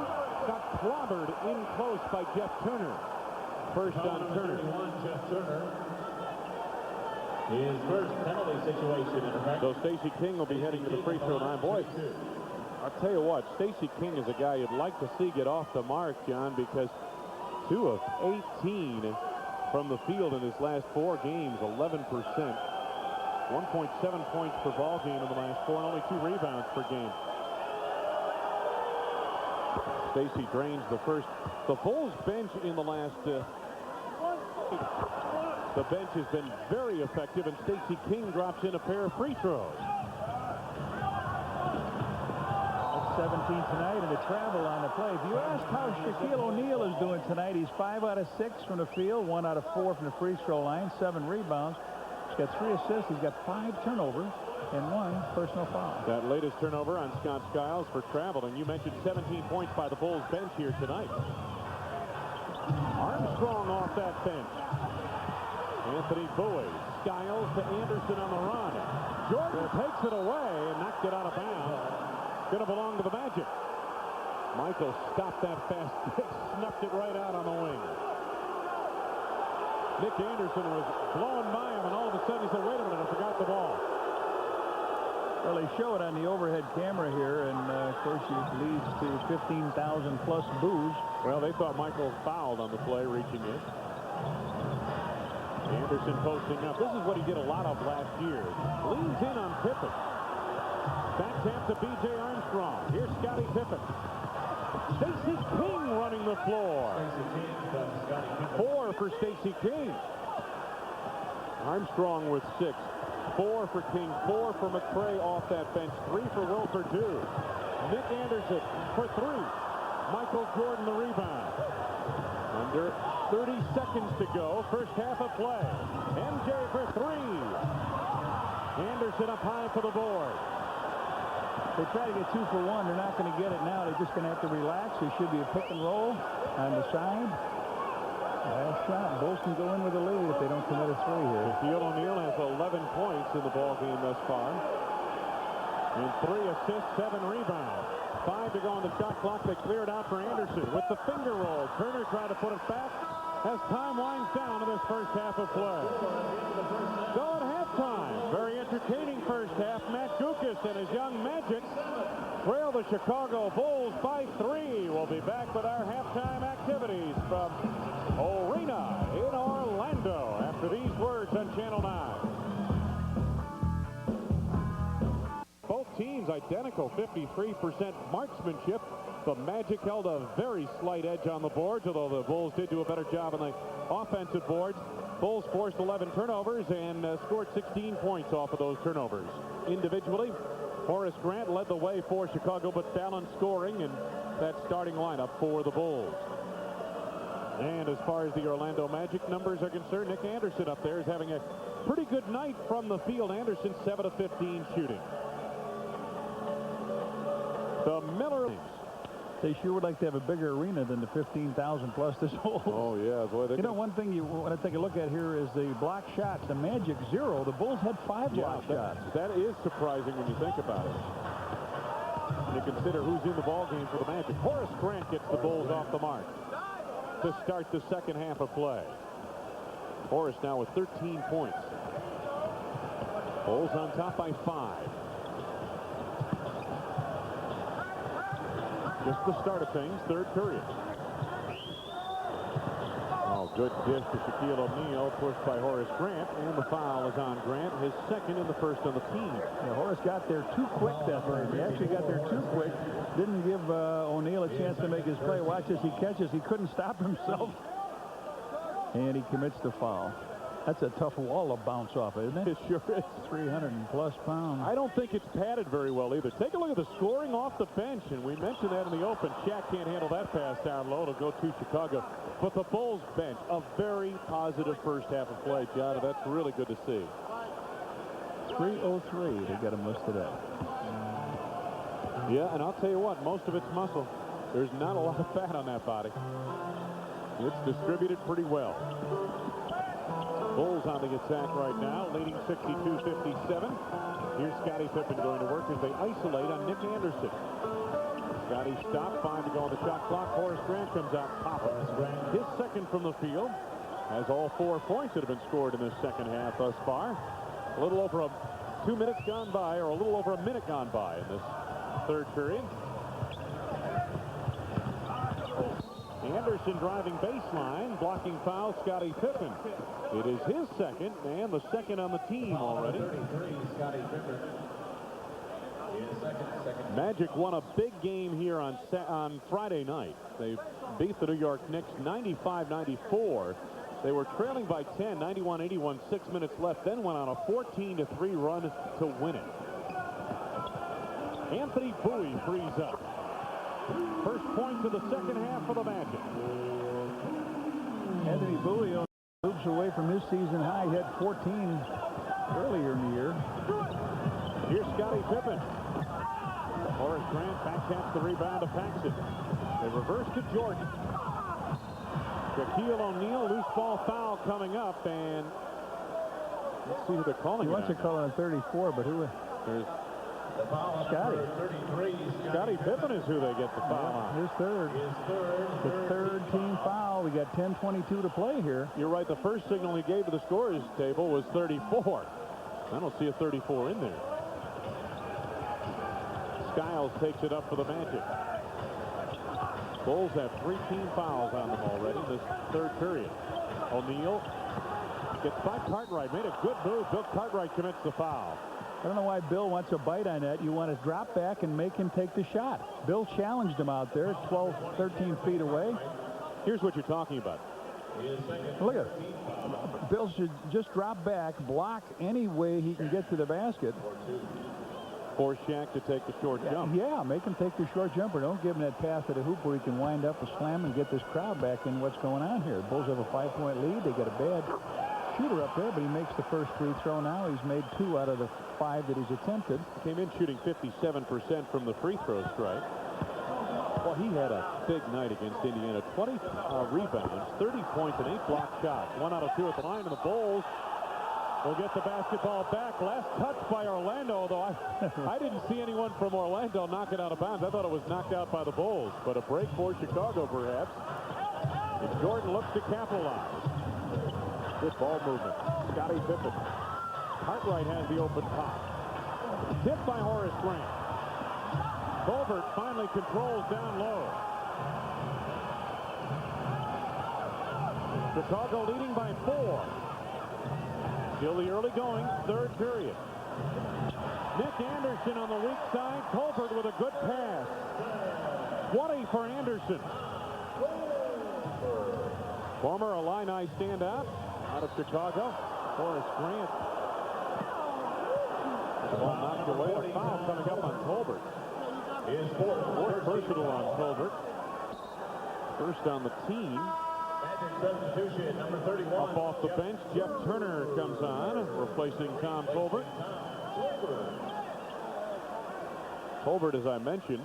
got clobbered in close by Jeff Turner. First on Turner. Jeff Turner. His first penalty situation in effect. So Stacey King will be heading to the free throw line. Boy, I'll tell you what, Stacey King is a guy you'd like to see get off the mark, John, because 2 of 18 from the field in his last 4 games, 11%. 1.7 points per ball game in the last 4, and only 2 rebounds per game. Stacey drains the first. The Bulls bench in the last the bench has been very effective, and Stacey King drops in a pair of free throws. That's 17 tonight, and a travel on the play. If you ask how Shaquille O'Neal is doing tonight, he's 5 out of 6 from the field, 1 out of 4 from the free throw line, 7 rebounds. He's got 3 assists. He's got 5 turnovers and 1 personal foul. That latest turnover on Scott Skiles for travel, and you mentioned 17 points by the Bulls bench here tonight. Armstrong off that bench. Anthony Bowie. Skiles to Anderson on the run. Jordan takes it away and knocked it out of bounds. Going to belong to the Magic. Michael stopped that fast kick, snuffed it right out on the wing. Nick Anderson was blowing by him, and all of a sudden he said, wait a minute, I forgot the ball. Well, they show it on the overhead camera here, and of course it leads to 15,000 plus boos. Well, they thought Michael fouled on the play, reaching in. Anderson posting up. This is what he did a lot of last year. Leans in on Pippen. Back tap to B.J. Armstrong. Here's Scottie Pippen. Stacey King running the floor. 4 for Stacey King. Armstrong with 6. 4 for King. 4 for McCray off that bench. 3 for Wilford Dew. Nick Anderson for 3. Michael Jordan the rebound. Under 30 seconds to go. First half of play. MJ for 3. Anderson up high for the board. They try to get 2 for 1. They're not going to get it now. They're just going to have to relax. There should be a pick and roll on the side. Last shot. Bulls can go in with a lead if they don't commit a 3 here. Shaquille O'Neal has 11 points in the ball game thus far. And 3 assists, 7 rebounds. 5 to go on the shot clock. They clear it out for Anderson with the finger roll. Turner tried to put it back as time winds down in this first half of play. So at halftime, very entertaining first half. Matt Guokas and his young Magic trail the Chicago Bulls by 3. We'll be back with our halftime activities from Arena in Orlando after these words on Channel 9. Both teams identical, 53% marksmanship. The Magic held a very slight edge on the boards, although the Bulls did do a better job on the offensive boards. Bulls forced 11 turnovers and scored 16 points off of those turnovers. Individually, Horace Grant led the way for Chicago, but balanced scoring in that starting lineup for the Bulls. And as far as the Orlando Magic numbers are concerned, Nick Anderson up there is having a pretty good night from the field. Anderson 7 of 15 shooting. The Miller. They sure would like to have a bigger arena than the 15,000 plus this whole. Oh, yeah. Boy, you know, one thing you want to take a look at here is the block shots. The Magic 0. The Bulls had 5 block shots. That is surprising when you think about it. You consider who's in the ball game for the Magic. Horace Grant gets the Bulls off the mark to start the second half of play. Horace now with 13 points. Bulls on top by 5. Just the start of things, third period. Oh, good dish to Shaquille O'Neal, pushed by Horace Grant, and the foul is on Grant, his second and the first on the team. Yeah, Horace got there too quick that time. He actually got there too quick. Didn't give O'Neal a chance to make his play. Watch as he catches. He couldn't stop himself. And he commits the foul. That's a tough wall to bounce off, isn't it? It sure is. 300+ pounds. I don't think it's padded very well either. Take a look at the scoring off the bench, and we mentioned that in the open. Shaq can't handle that pass down low. It'll go to Chicago. But the Bulls bench, a very positive first half of play, John, and that's really good to see. 303, they got him listed at. Yeah, and I'll tell you what, most of it's muscle. There's not a lot of fat on that body. It's distributed pretty well. Bulls on the attack right now, leading 62-57. Here's Scottie Pippen going to work as they isolate on Nick Anderson. Scottie stopped, 5 to go on the shot clock. Horace Grant comes out popping. His second from the field. Has all 4 points that have been scored in this second half thus far. A little over 2 minutes gone by, or a little over a minute gone by in this third period. Anderson driving baseline, blocking foul, Scottie Pippen. It is his second, and the second on the team already. Magic won a big game here on Friday night. They beat the New York Knicks 95-94. They were trailing by 10, 91-81, 6 minutes left, then went on a 14-3 run to win it. Anthony Bowie frees up. First points of the second half for the Magic. Anthony Bowie moves away from his season high. He had 14 earlier in the year. Here's Scottie Pippen. Horace Grant backhands the rebound to Paxson. They reverse to Jordan. Shaquille O'Neal, loose ball foul coming up, and Let's see who they're calling. He wants to call on 34, but who? There's Scotty. 33. Scottie Pippen is who they get the foul on. His third. The third team foul. We got 10:22 to play here. You're right. The first signal he gave to the scorers table was 34. I don't see a 34 in there. Skiles takes it up for the Magic. Bulls have 3 team fouls on them already this third period. O'Neal gets by Cartwright. Made a good move. Bill Cartwright commits the foul. I don't know why Bill wants a bite on that. You want to drop back and make him take the shot. Bill challenged him out there 12, 13 feet away. Here's what you're talking about. Look at it. Bill should just drop back, block any way he can get to the basket. Force Shaq to take the short jump. Yeah, make him take the short jumper. Don't give him that pass at a hoop where he can wind up a slam and get this crowd back in what's going on here. The Bulls have a 5-point lead. They got a bad shooter up there, but he makes the first free throw now. He's made 2 out of the 5 that he's attempted. Came in shooting 57% from the free throw strike. Well, he had a big night against Indiana. 20 rebounds, 30 points, and 8 block shots. 1 out of 2 at the line, and the Bulls will get the basketball back. Last touch by Orlando, though I didn't see anyone from Orlando knock it out of bounds. I thought it was knocked out by the Bulls, but a break for Chicago, perhaps. And Jordan looks to capitalize. Good ball movement. Scottie Pippen. Cartwright has the open top. Tipped by Horace Grant. Colbert finally controls down low. Chicago leading by 4. Still the early going, third period. Nick Anderson on the weak side. Colbert with a good pass. 20 for Anderson. Former Illini standout out of Chicago. Horace Grant. The ball knocked away. A foul coming up on Colbert. Fourth personal on Colbert. First on the team. Magic substitution, number 31. Up off the bench, Jeff Turner comes on, replacing Tom Colbert. Colbert, as I mentioned,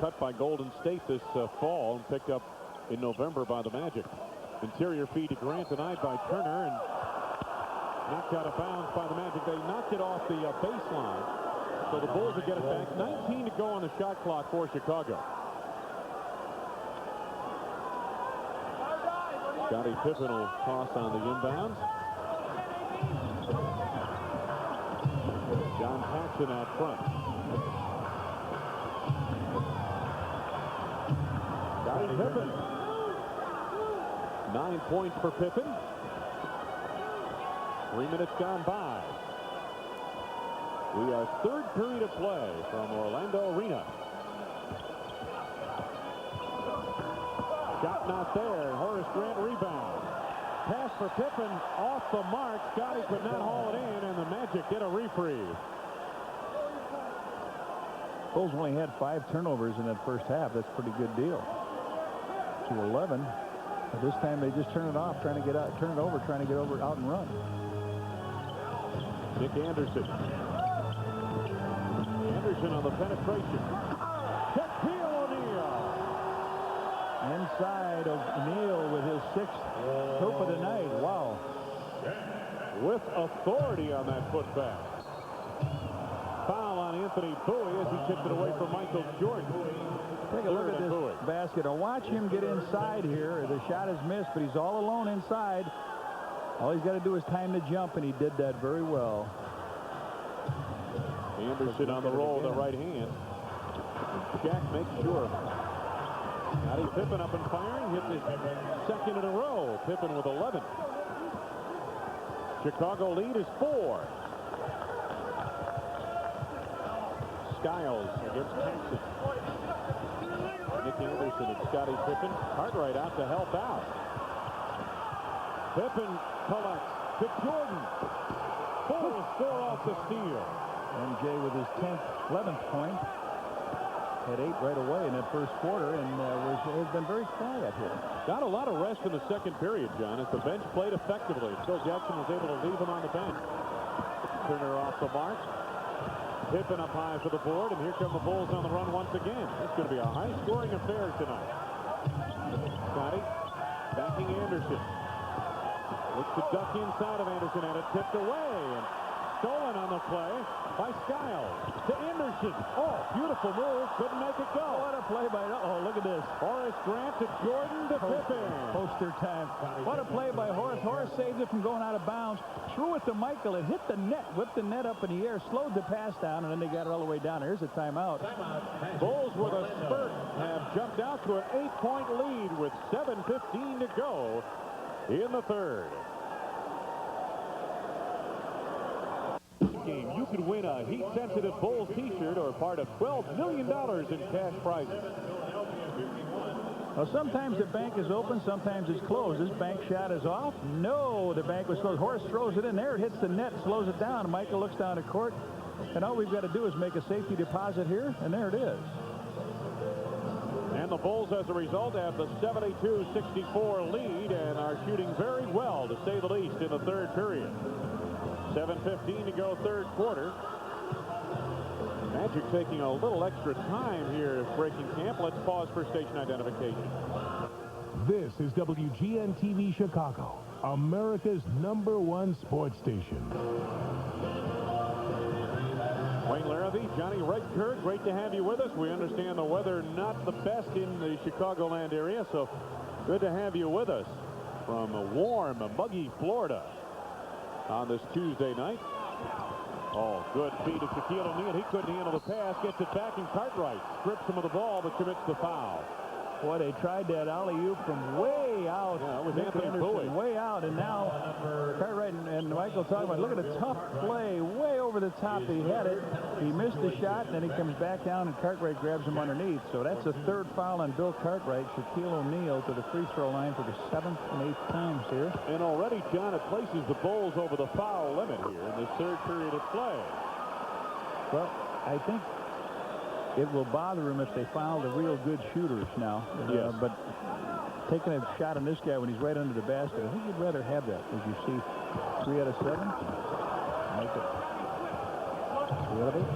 cut by Golden State this fall and picked up in November by the Magic. Interior feed to Grant denied by Turner and knocked out of bounds by the Magic. They knocked it off the baseline. So the Bulls will get it back. 19 to go on the shot clock for Chicago. Scottie Pippen will toss on the inbounds. John Paxson out front. Scottie Pippen. 9 points for Pippen. 3 minutes gone by. We are third period of play from Orlando Arena. Shot not there. Horace Grant rebound. Pass for Pippen off the mark. Scottie could not haul it in, and the Magic get a reprieve. Bulls only had 5 turnovers in that first half. That's a pretty good deal. To 11. But this time they just turn it off, trying to get out, turn it over, trying to get over out and run. Nick Anderson. Anderson on the penetration. Shaquille O'Neal. Inside of O'Neal with his 6th hoop of the night. Wow. With authority on that putback. Foul on Anthony Bowie as he tipped it away from Michael Jordan. Take a look at this Bowie. basket. Now watch him get inside here. The shot is missed, but he's all alone inside. All he's got to do is time the jump, and he did that very well. Anderson on the roll with the right hand. Shaq makes sure. Scottie Pippen up and firing. Hit his second in a row. Pippen with 11. Chicago lead is 4. Skiles against Paxson. Nick Anderson and Scottie Pippen. Cartwright out to help out. Pippen collects to Jordan. Bulls score off the steal. MJ with his 10th, 11th point. Had 8 right away in that first quarter, and has been very quiet here. Got a lot of rest in the second period, John, as the bench played effectively. Phil Jackson was able to leave him on the bench. Turner off the mark. Pippen up high for the board, and here come the Bulls on the run once again. It's going to be a high-scoring affair tonight. Scottie backing Anderson. Looks to duck inside of Anderson, and it tipped away. And stolen on the play by Skiles to Anderson. Oh, beautiful move. Couldn't make it go. What a play by... Oh, look at this. Horace Grant to Jordan to Pippen. Poster time. What a play by Horace. Horace saved it from going out of bounds. Threw it to Michael. It hit the net. Whipped the net up in the air. Slowed the pass down, and then they got it all the way down. Here's a timeout. Bulls with a spurt have jumped out to an 8-point lead with 7:15 to go in the third. Game, you could win a heat-sensitive Bulls t-shirt or part of $12 million in cash prizes. Well, sometimes the bank is open, sometimes it's closed. This bank shot is off. No, the bank was closed. Horace throws it in there. It hits the net, slows it down. Michael looks down at court, and all we've got to do is make a safety deposit here, and there it is. And the Bulls, as a result, have the 72-64 lead and are shooting very well, to say the least, in the third period. 7:15 to go, third quarter. Magic taking a little extra time here breaking camp. Let's pause for station identification. This is WGN-TV Chicago, America's #1 sports station. Wayne Larrivee, Johnny Redkirk, great to have you with us. We understand the weather not the best in the Chicagoland area, so good to have you with us from warm, muggy Florida on this Tuesday night. Oh, good feed to Shaquille O'Neal. He couldn't handle the pass. Gets it back, and Cartwright strips him of the ball, but commits the foul. Boy, they tried that alley-oop from way out. Yeah, it was Nick Anthony Anderson, Bowie. way out, and now Cartwright and Michael talking about, look at a tough play, way over the top. He had it. He missed the shot, and then he comes back down, and Cartwright grabs him underneath. So that's a third foul on Bill Cartwright. Shaquille O'Neal to the free throw line for the 7th and 8th times here. And already, John, it places the Bulls over the foul limit here in this third period of play. Well, I think it will bother him if they foul the real good shooters now. Yes. But taking a shot on this guy when he's right under the basket, I think you'd rather have that. As you see, 3 out of 7. Make it 3 out of 8.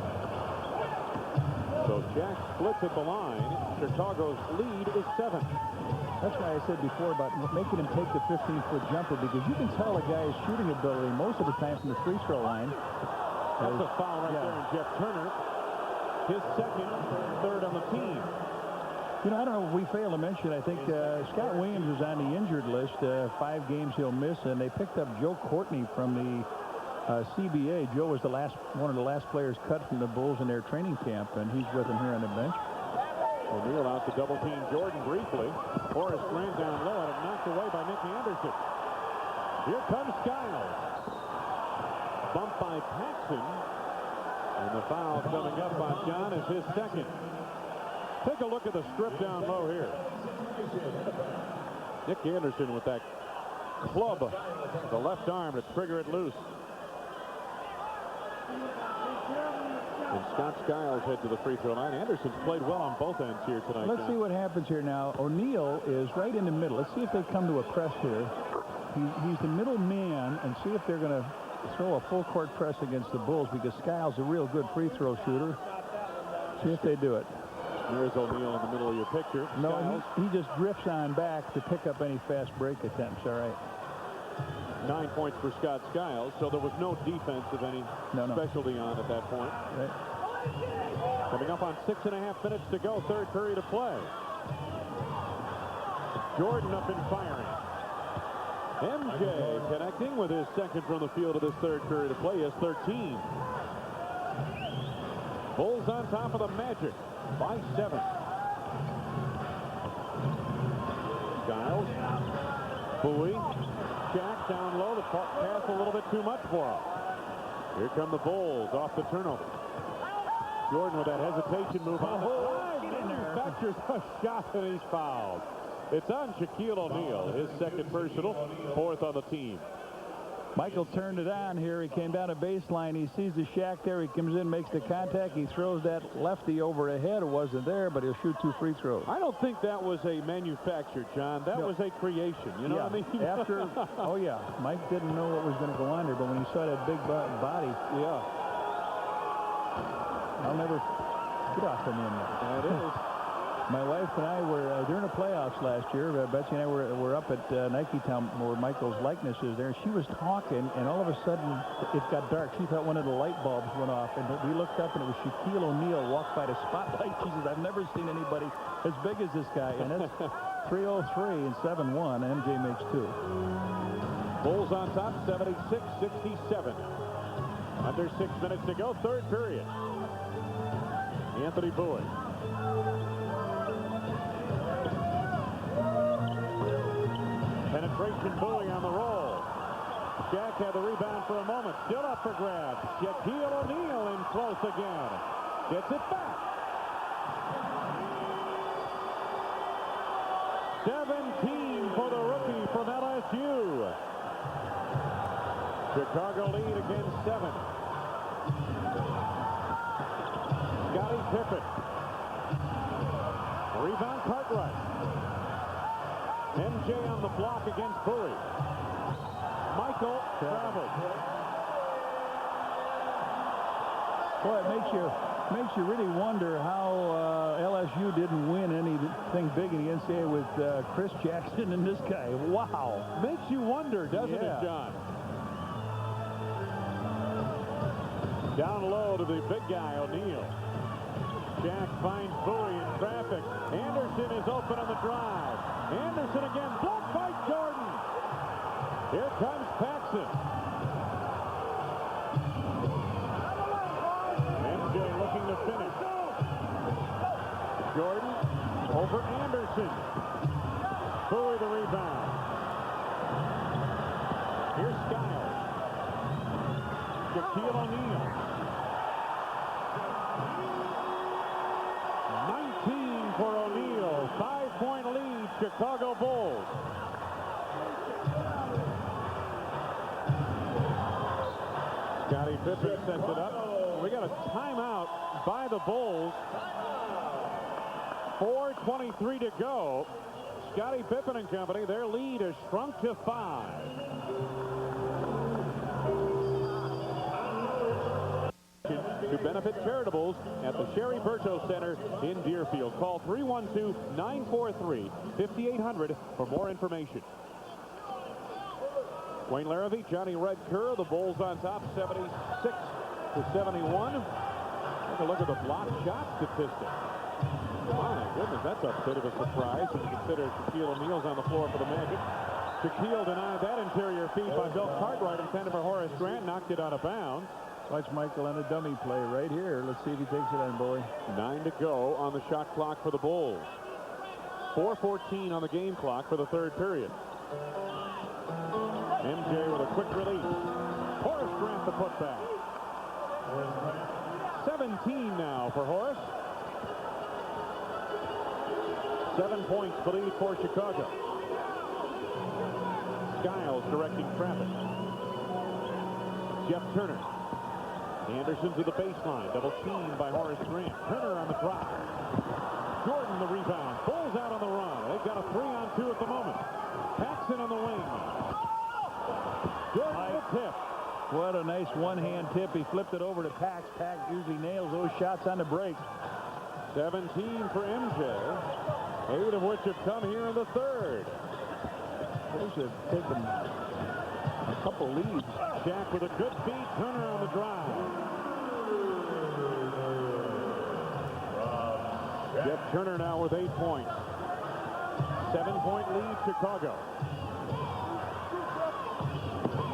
So Jack splits at the line. Chicago's lead is 7. That's why I said before about making him take the 15-foot jumper, because you can tell a guy's shooting ability most of the time from the free throw line. That's a foul right there in Jeff Turner. His second, third on the team. You know, I don't know if we failed to mention, I think Scott Williams is on the injured list. 5 games he'll miss, and they picked up Joe Courtney from the CBA. Joe was one of the last players cut from the Bulls in their training camp, and he's with them here on the bench. O'Neal out to double team Jordan briefly. Horace Grant down low, and it knocked away by Nick Anderson. Here comes Skiles. Bumped by Paxson. And the foul coming up on John is his second. Take a look at the strip down low here. Nick Anderson with that club, the left arm to trigger it loose. And Scott Skiles head to the free throw line. Anderson's played well on both ends here tonight. Let's see what happens here now. O'Neal is right in the middle. Let's see if they come to a press here. He's the middle man, and see if they're going to throw a full court press against the Bulls, because Skiles is a real good free throw shooter. See if they do it. There's O'Neal in the middle of your picture. No, he just drifts on back to pick up any fast break attempts. All right. 9 points for Scott Skiles, so there was no defense of any specialty on at that point. Right. Coming up on 6.5 minutes to go, third period of play. Jordan up and firing. MJ connecting with his second from the field of this third period of play. He has 13. Bulls on top of the Magic by 7. Skiles, Bowie, Jack down low. The pass a little bit too much for him. Here come the Bulls off the turnover. Jordan with that hesitation move on the side. Manufactures a shot, and he's fouled. It's on Shaquille O'Neal, his second personal, 4th on the team. Michael turned it on here. He came down a baseline. He sees the Shaq there. He comes in, makes the contact. He throws that lefty over ahead. It wasn't there, but he'll shoot 2 free throws. I don't think that was a manufacture, John. That was a creation. You know what I mean? After, oh, yeah. Mike didn't know what was going to go on there, but when he saw that big body. Yeah. I'll never get off him in there. That is. My wife and I were during the playoffs last year. Betsy and I were up at Nike Town where Michael's likeness is there. She was talking, and all of a sudden it got dark. She thought one of the light bulbs went off, and we looked up, and it was Shaquille O'Neal walked by the spotlight. She says, "I've never seen anybody as big as this guy." And it's 3:03 and 7-1. MJ makes 2. Bulls on top, 76-67. Under 6 minutes to go, third period. Anthony Bowie. Penetration, Bowie on the roll. Jack had the rebound for a moment. Still up for grabs. Shaquille O'Neal in close again. Gets it back. 17 for the rookie from LSU. Chicago lead again 7. Scottie Pippen. Rebound, Cartwright. MJ on the block against Bowie. Michael traveled. Boy, it makes you really wonder how LSU didn't win anything big in the NCAA with Chris Jackson and this guy. Wow. Makes you wonder, doesn't it, John? Down low to the big guy, O'Neal. Jack finds Bowie in traffic. Anderson is open on the drive. Anderson again, blocked by Jordan. Here comes Paxson. MJ looking to finish. Jordan over Anderson. Bowie the rebound. Here's Skiles. Shaquille O'Neal. 19 for O'Neal. 5-point lead, Chicago Bulls. Scottie Pippen sets it up. We got a timeout by the Bulls. 4:23 to go. Scottie Pippen and company, their lead has shrunk to 5. To benefit charitables at the Sherry Berto Center in Deerfield. Call 312-943-5800 for more information. Wayne Larrivee, Johnny Red Kerr, the Bulls on top, 76-71. Take a look at the block shot statistic. My goodness, that's a bit of a surprise when you consider Shaquille O'Neal's on the floor for the Magic. Shaquille denied that interior feed by Bill Cartwright, intended for Horace Grant, knocked it out of bounds. Watch Michael on a dummy play right here. Let's see if he takes it on, Bowie. 9 to go on the shot clock for the Bulls. 4:14 on the game clock for the third period. MJ with a quick release. Horace Grant the putback. 17 now for Horace. 7 points the lead for Chicago. Skiles directing traffic. Jeff Turner. Anderson to the baseline. Double team by Horace Grant. Turner on the drop. Jordan the rebound. Bulls out on the run. They've got a 3-on-2 at the moment. Paxson on the wing. Jordan the tip. What a nice one-hand tip. He flipped it over to Pax. Pax usually nails those shots on the break. 17 for MJ. 8 of which have come here in the third. Bulls have taken a couple leads. Jack with a good feed. Turner on the drive. Jeff Turner now with 8 points. 7-point lead, Chicago.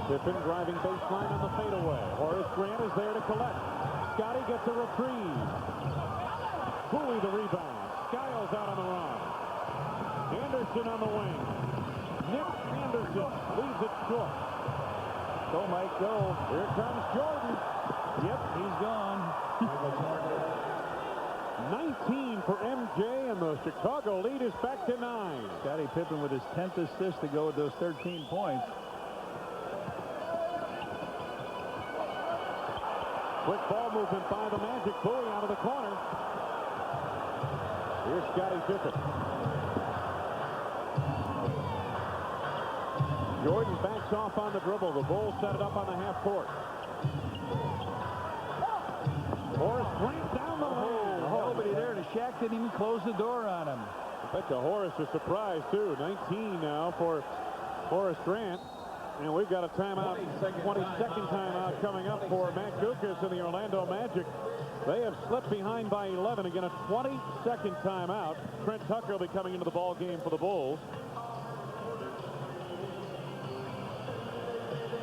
Pippen driving baseline on the fadeaway. Horace Grant is there to collect. Scottie gets a reprieve. Bowie the rebound. Skiles out on the run. Anderson on the wing. Nick Anderson leaves it short. Go, Mike, go. Here comes Jordan. Yep, he's gone. 19 for MJ, and the Chicago lead is back to 9. Scottie Pippen with his 10th assist to go with those 13 points. Quick ball movement by the Magic. Bowie out of the corner. Here's Scottie Pippen. Jordan backs off on the dribble. The Bulls set it up on the half court. Horace Grant down the lane. Nobody there to Shaq didn't even close the door on him. I bet you Horace is surprised, too. 19 now for Horace Grant. And we've got a timeout, 22nd timeout coming up for Matt Guokas and the Orlando Magic. They have slipped behind by 11. Again, a 22nd timeout. Trent Tucker will be coming into the ball game for the Bulls.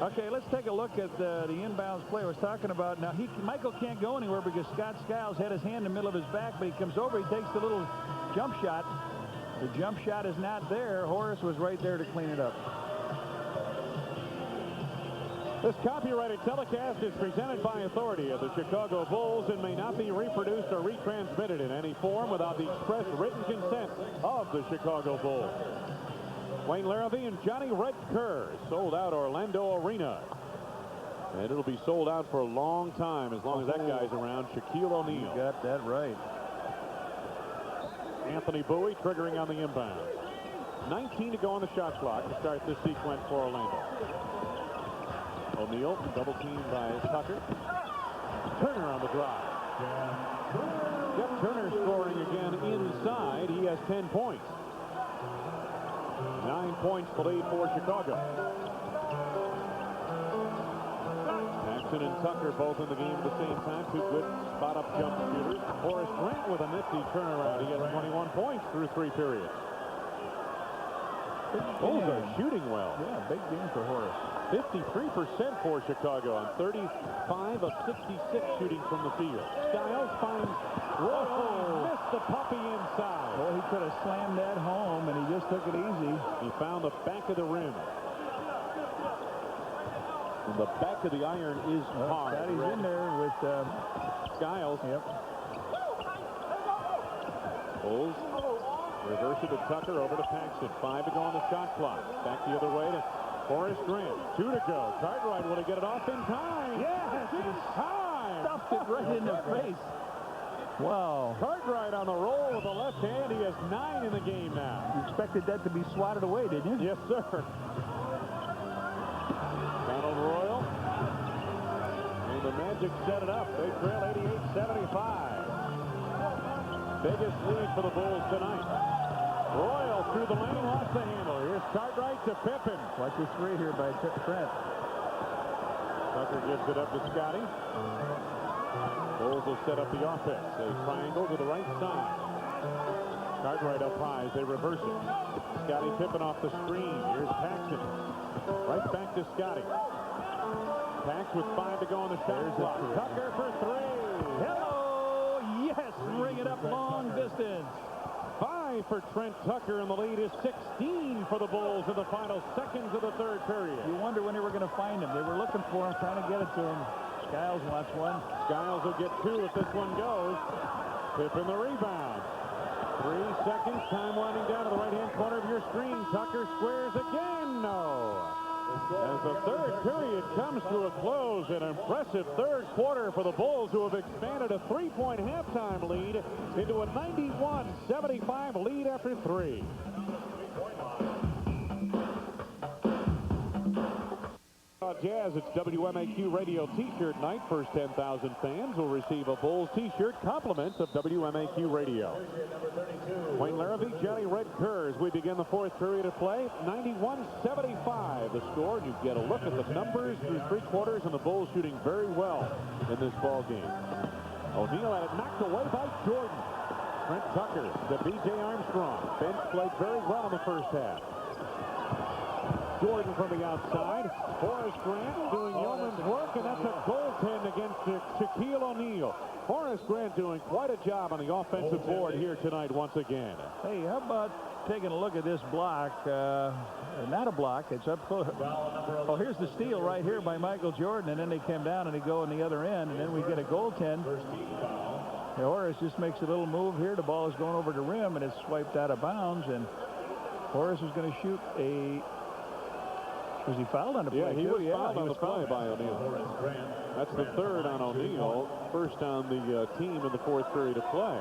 Okay, let's take a look at the inbounds play I was talking about. Now, Michael can't go anywhere because Scott Skiles had his hand in the middle of his back, but he comes over, he takes the little jump shot. The jump shot is not there. Horace was right there to clean it up. This copyrighted telecast is presented by authority of the Chicago Bulls and may not be reproduced or retransmitted in any form without the express written consent of the Chicago Bulls. Wayne Larrivee and Johnny Red Kerr sold out Orlando Arena. And it'll be sold out for a long time as long as that guy's around. Shaquille O'Neal. You got that right. Anthony Bowie triggering on the inbound. 19 to go on the shot clock to start this sequence for Orlando. O'Neal double teamed by Tucker. Turner on the drive. Jeff Turner scoring again inside. He has 10 points. 9 points the lead for Chicago. Paxson and Tucker both in the game at the same time. Two good spot-up jump shooters. Horace Grant with a nifty turnaround. He has 21 points through 3 periods. Bulls are shooting well. Yeah, big game for Horace. 53% for Chicago on 35 of 66 shooting from the field. Skiles finds Royal. Missed the puppy inside. Well, he could have slammed that home, and he just took it easy. He found the back of the rim. And the back of the iron is hard. He's in there with Skiles. Yep. Bulls reverse it to Tucker, over to Paxson. 5 to go on the shot clock. Back the other way to Horace Grant. 2 to go. Cartwright, will he get it off in time? Yes! In time! Stuffed it right in the face. Wow. Cartwright on the roll with the left hand. He has 9 in the game now. You expected that to be swatted away, didn't you? Yes, sir. Donald Royal. And the Magic set it up. They trail 88-75. Biggest lead for the Bulls tonight. Royal through the lane, lost the handle. Here's Cartwright to Pippen. Watch this three here by Trent. Tucker gives it up to Scotty. Bulls will set up the offense. A triangle to the right side. Cartwright up high as they reverse it. Scotty Pippen off the screen. Here's Paxson. Right back to Scotty. Pax with 5 to go on the shot clock. Tucker for 3. Hello! Yes! Ring it up long distance. 5 for Trent Tucker, and the lead is 16 for the Bulls in the final seconds of the third period. You wonder when they were going to find him. They were looking for him, trying to get it to him. Skiles wants one. Skiles will get 2 if this one goes. Pippen the rebound. 3 seconds. Time winding down to the right-hand corner of your screen. Tucker squares again. No. As the third period comes to a close, an impressive third quarter for the Bulls, who have expanded a 3-point halftime lead into a 91-75 lead after 3. Jazz, it's WMAQ radio t-shirt night. First 10,000 fans will receive a Bulls t-shirt, compliments of WMAQ radio. Wayne Larrivee, Johnny Red Kerr, as we begin the fourth period of play. 91-75 the score. You get a look at the numbers through 3 quarters, and the Bulls shooting very well in this ball game. O'Neal had it knocked away by Jordan. Trent Tucker to B.J. Armstrong. Bench played very well in the first half. Jordan from the outside. Horace Grant doing yeoman's work, and that's a goaltend against Shaquille O'Neal. Horace Grant doing quite a job on the offensive board here tonight once again. Hey, how about taking a look at this block? Not a block. It's up close. Oh, here's the steal right here by Michael Jordan, and then they come down and they go on the other end, and then we get a goaltend. Horace just makes a little move here. The ball is going over the rim, and it's swiped out of bounds, and Horace is going to shoot a... Was he fouled on the play? Yeah, he was fouled on the play by O'Neal. That's the third on O'Neal. First on the team in the fourth period of play.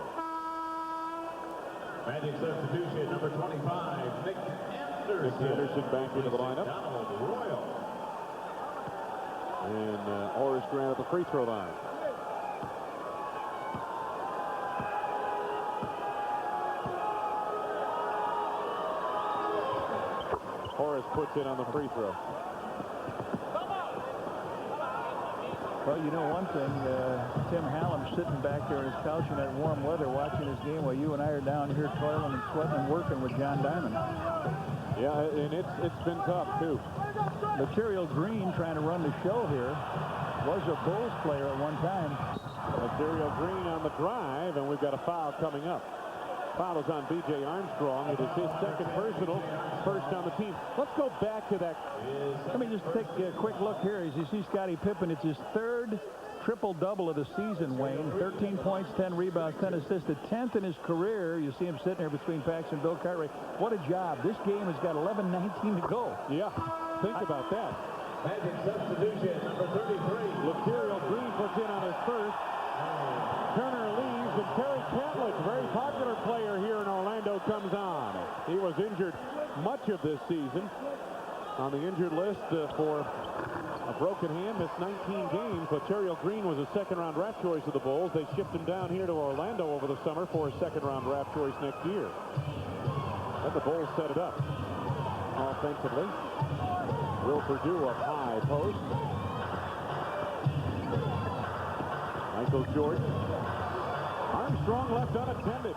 Magic substitution, number 25, Nick Anderson. Nick Anderson back into the lineup. Donald Royal. And Horace Grant at the free throw line. puts in on the free throw. Well, you know one thing, Tim Hallam's sitting back there on his couch in that warm weather watching his game while you and I are down here toiling and sweating and working with John Diamond. Yeah, and it's been tough, too. Material Green trying to run the show here. Was a Bulls player at one time. Material Green on the drive, and we've got a foul coming up. Foul is on B.J. Armstrong. It is his second personal, first on the team. Let's go back to that. Let me just take a quick look here. As you see Scottie Pippen, it's his third triple-double of the season, Wayne. 13 points, 10 rebounds, 10 assists, the 10th in his career. You see him sitting there between Paxson and Bill Cartwright. What a job. This game has got 11:19 to go. Yeah, think about that. Magic substitution, number 33. Material Green puts in on his first. Turner leaves, and Terry Catlett, very popular player here in Orlando, comes on. He was injured much of this season. On the injured list for a broken hand, missed 19 games. Material Green was a second-round draft choice of the Bulls. They shipped him down here to Orlando over the summer for a second-round draft choice next year. Then the Bulls set it up offensively. Will Perdue up high post. Michael Jordan. Armstrong left unattended.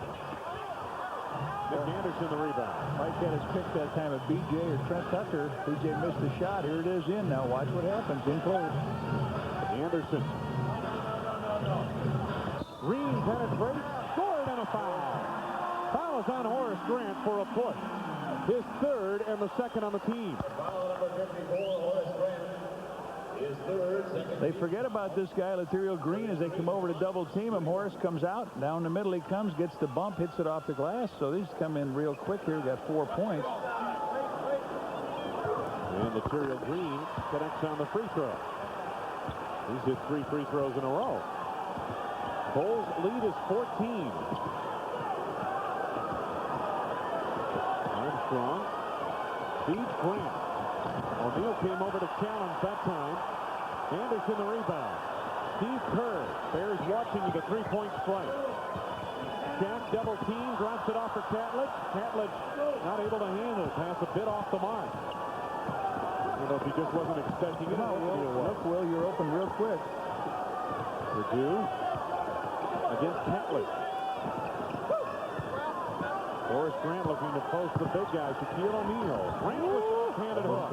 Nick Anderson the rebound. Mike had his pick that time of B.J. or Trent Tucker. B.J. missed the shot. Here it is in now. Watch what happens. In close. Anderson. Green penetrates. Scored and a foul. Foul is on Horace Grant for a push. His third and the second on the team. Foul number 54, Horace Grant. His third, second. They forget about this guy, Material Green, as they come over to double team him. Horace comes out. Down the middle he comes, gets the bump, hits it off the glass. So these come in real quick here. Got 4 points. And Material Green connects on the free throw. He's hit 3 free throws in a row. Bulls lead is 14. Armstrong feeds Grant. O'Neal came over to challenge that time. Anderson the rebound. Steve Kerr. Bears watching with a 3-point strike. Shaq double team, drops it off for Catlett. Catlett not able to handle it. Pass a bit off the mark. I don't know if he just wasn't expecting it. Look, Will, you're open real quick. Perdue against Catlett. Horace Grant looking to post the big guy, Shaquille O'Neal. Grant with the left-handed hook.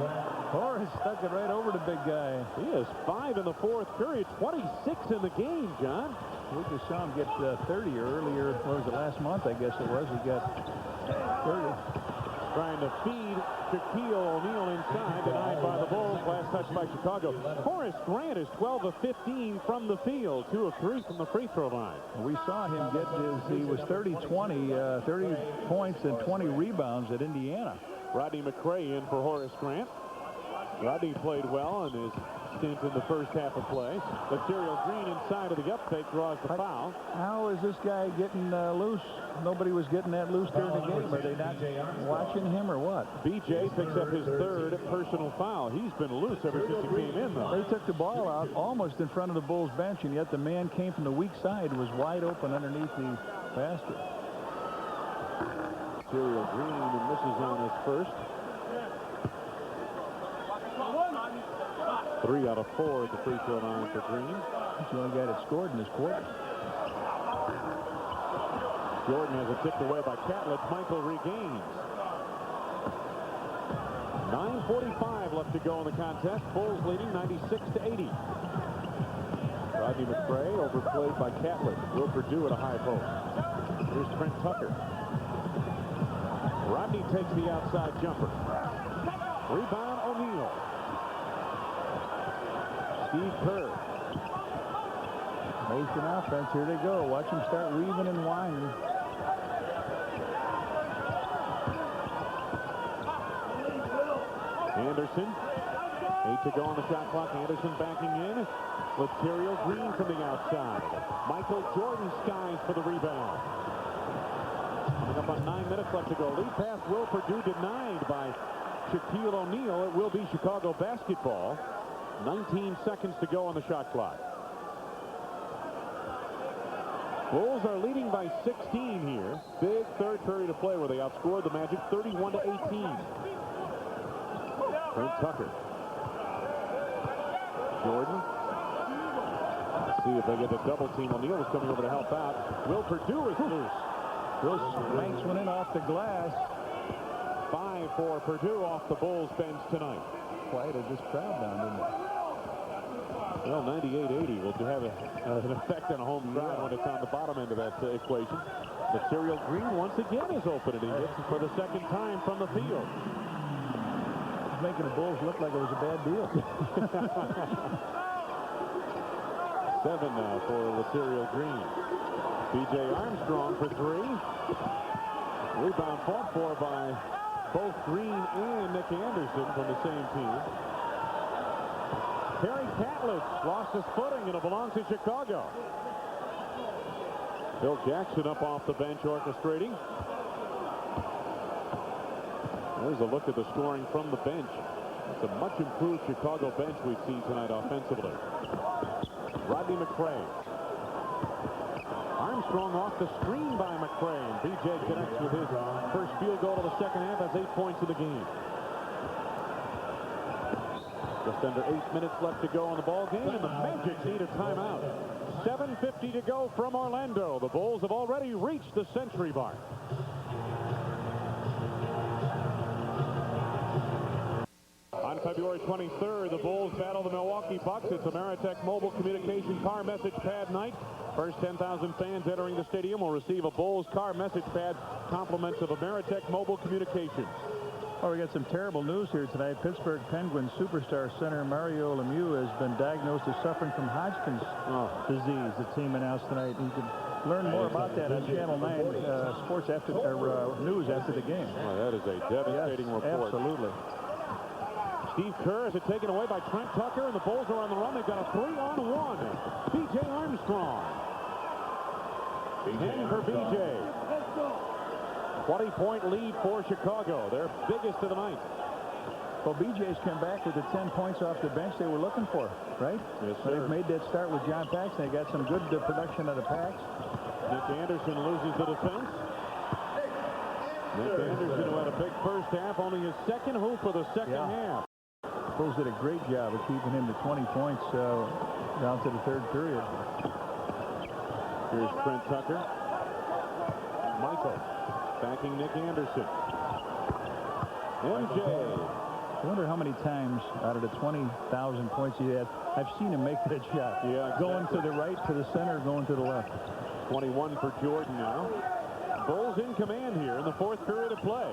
Horace stuck it right over the big guy. He is 5 in the fourth period, 26 in the game, John. We just saw him get 30 earlier. What was it, last month, I guess it was. He got 30. Trying to feed Shaquille O'Neal inside, denied by the Bulls. Last touch by Chicago. Horace Grant is 12 of 15 from the field, 2 of 3 from the free throw line. We saw him get he was 30-20, 30 points and 20 rebounds at Indiana. Rodney McRae in for Horace Grant. Rodney played well in his stint in the first half of play. Material Green inside of the up fake draws the foul. How is this guy getting loose? Nobody was getting that loose during the game. Are they not watching him or what? BJ picks up his third personal foul. He's been loose ever since he came in, though. They took the ball out almost in front of the Bulls bench, and yet the man came from the weak side, was wide open underneath the basket. Material Green misses on his first. 3 out of 4 at the free throw line for Green. He's the only guy that scored in this quarter. Jordan has it tipped away by Catlett. Michael regains. 9:45 left to go in the contest. Bulls leading 96-80. Rodney McRae overplayed by Catlett. Will Perdue at a high post. Here's Trent Tucker. Rodney takes the outside jumper. Rebound O'Neal. Steve Kerr. Motion offense. Here they go. Watch them start weaving and winding. Anderson. 8 to go on the shot clock. Anderson backing in. Material Green from the outside. Michael Jordan skies for the rebound. Coming up on 9 minutes left to go. Lead pass Will Perdue denied by Shaquille O'Neal. It will be Chicago basketball. 19 seconds to go on the shot clock. Bulls are leading by 16 here. Big third period of play where they outscored the Magic 31-18. Trent Tucker. Jordan. Let's see if they get the double team. O'Neal is coming over to help out. Will Perdue is loose. Bill Banks went in off the glass. 5 for Perdue off the Bulls bench tonight. Quiet as this crowd down, didn't it? Well, 98-80 will have an effect on a home crowd when it's on the bottom end of that equation. Material Green once again is open, and he hits it for the second time from the field. It's making the Bulls look like it was a bad deal. 7 now for Material Green. B.J. Armstrong for 3. Rebound fought for by both Green and Nick Anderson from the same team. Terry Catlett lost his footing, and it belongs to Chicago. Phil Jackson up off the bench orchestrating. There's a look at the scoring from the bench. It's a much improved Chicago bench we've seen tonight offensively. Rodney McCray. Armstrong off the screen by McCray, and B.J. connects with his first field goal of the second half. Has 8 points in the game. Just under 8 minutes left to go in the ball game, and the Magic need a timeout. 7:50 to go from Orlando. The Bulls have already reached the century mark. On February 23rd, the Bulls battle the Milwaukee Bucks. It's Ameritech Mobile Communication Car Message Pad night. First 10,000 fans entering the stadium will receive a Bulls car message pad, compliments of Ameritech Mobile Communications. Oh, we got some terrible news here tonight. Pittsburgh Penguins superstar center Mario Lemieux has been diagnosed as suffering from Hodgkin's disease. The team announced tonight. You can learn more about that on Channel 9 Sports after news after the game. Oh, that is a devastating report. Absolutely. Steve Kerr has it taken away by Trent Tucker, and the Bulls are on the run. They've got a 3-on-1. B.J. Armstrong. 10 for B.J. 20-point lead for Chicago. Their biggest of the night. Well, BJ's come back with the 10 points off the bench they were looking for, right? Yes, sir. They've made that start with John Paxson. They got some good production of the Pax. Nick Anderson loses the defense. Nick Anderson, who had a big first half, only his second hoop of the second half. Bulls did a great job of keeping him to 20 points down to the third period. Here's Trent Tucker. Michael backing Nick Anderson. MJ. I wonder how many times out of the 20,000 points he had, I've seen him make that shot. Yeah, exactly. Going to the right, to the center, going to the left. 21 for Jordan now. Bulls in command here in the fourth period of play.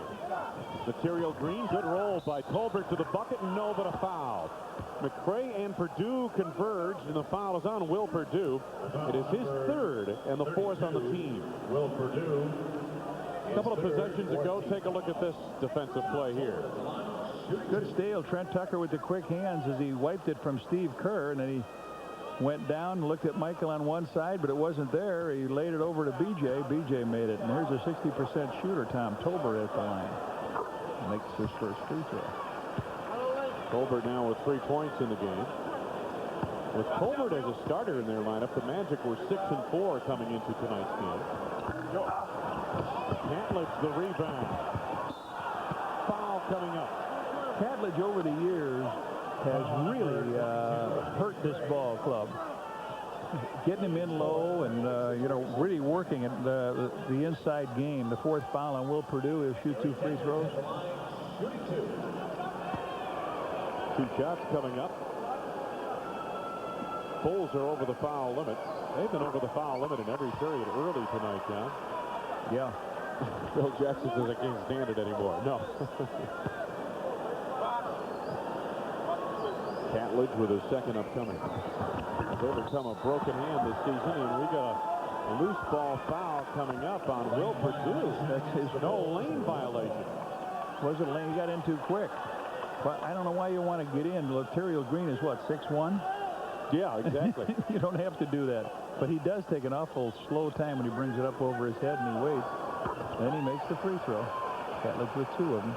Material Green, good roll by Tolbert to the bucket, and no, but a foul. McCray and Perdue converged, and the foul is on Will Perdue. It is his third and the fourth on the team. Will Perdue. A couple of possessions ago, take a look at this defensive play here. Good steal. Trent Tucker with the quick hands as he wiped it from Steve Kerr, and then he went down, looked at Michael on one side, but it wasn't there. He laid it over to B.J. B.J. made it, and here's a 60% shooter, Tom Tolbert at the line. Makes his first free throw. Tolbert now with 3 points in the game. With Tolbert as a starter in their lineup, the Magic were 6-4 coming into tonight's game. Catledge the rebound. Foul coming up. Catledge over the years has really hurt this ball club. Getting him in low and, really working at the inside game. The fourth foul on Will Perdue. He'll shoot 2 free throws. 2 shots coming up. Bulls are over the foul limit. They've been over the foul limit in every period early tonight, John. Yeah. Phil Jackson says I can't stand it anymore. No. Catledge with his second upcoming. They've overcome a broken hand this season, and we got a loose ball foul coming up on Will Perdue. That's his no lane violation. Wasn't lane. He got in too quick. But I don't know why you want to get in. Material Green is what, 6'1"? Yeah, exactly. You don't have to do that. But he does take an awful slow time when he brings it up over his head and he waits. Then he makes the free throw. Catledge with 2 of them.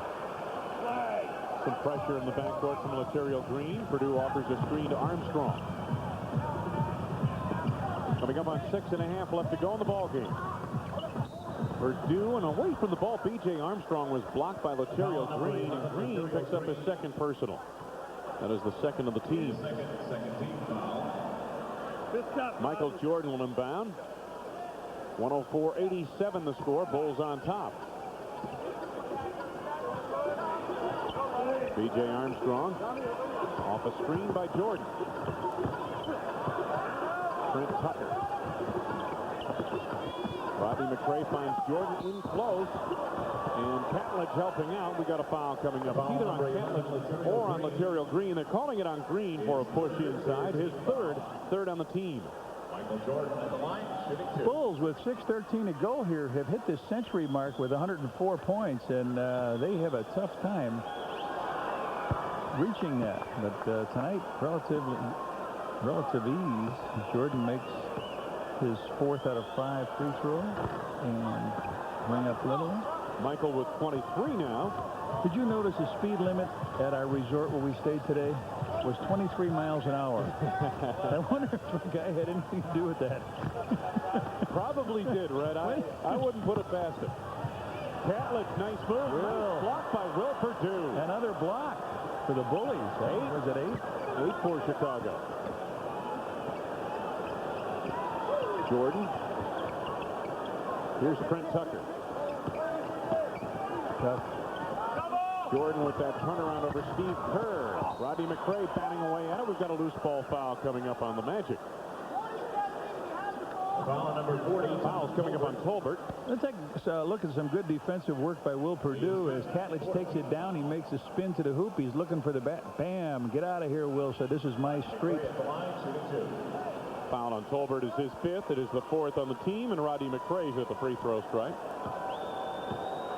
Some pressure in the backcourt from Material Green. Perdue offers a screen to Armstrong. Coming up on 6.5 left to go in the ball game. Purdue, and away from the ball, B.J. Armstrong was blocked by Laterio Green, and Green picks up his second personal. That is the second of the team. Michael Jordan will inbound. 104-87 the score. Bulls on top. B.J. Armstrong off a screen by Jordan. Trent Tucker. Rodney McRae finds Jordan in close, and Catledge helping out. We got a foul coming up either on Catledge or on Laterio Green. They're calling it on Green for a push inside. His third on the team. Michael Jordan at the line, shooting 2. Bulls with 6:13 to go here have hit this century mark with 104 points, and they have a tough time reaching that. But tonight, relative ease. Jordan makes his 4th out of 5 free throws and bring up Little. Michael with 23 now. Did you notice the speed limit at our resort where we stayed today was 23 miles an hour? I wonder if the guy had anything to do with that. Probably did, Red. I wouldn't put it past him. Catledge, nice move. Nice block by Will Purdue. Another block for the Bullies. 8? Was it 8? 8 for Chicago. Jordan. Here's Trent Tucker. Tough. Jordan with that turnaround over Steve Kerr. Rodney McRae batting away at it. We've got a loose ball foul coming up on the Magic. Foul number 40. Fouls coming up on Tolbert. Let's take a look at some good defensive work by Will Purdue. As Catledge takes it down, he makes a spin to the hoop. He's looking for the bat. Bam! Get out of here, Will. So this is my street. At the line, shooting 2. Foul on Tolbert is his 5th. It is the 4th on the team, and Rodney McRae's at the free throw stripe.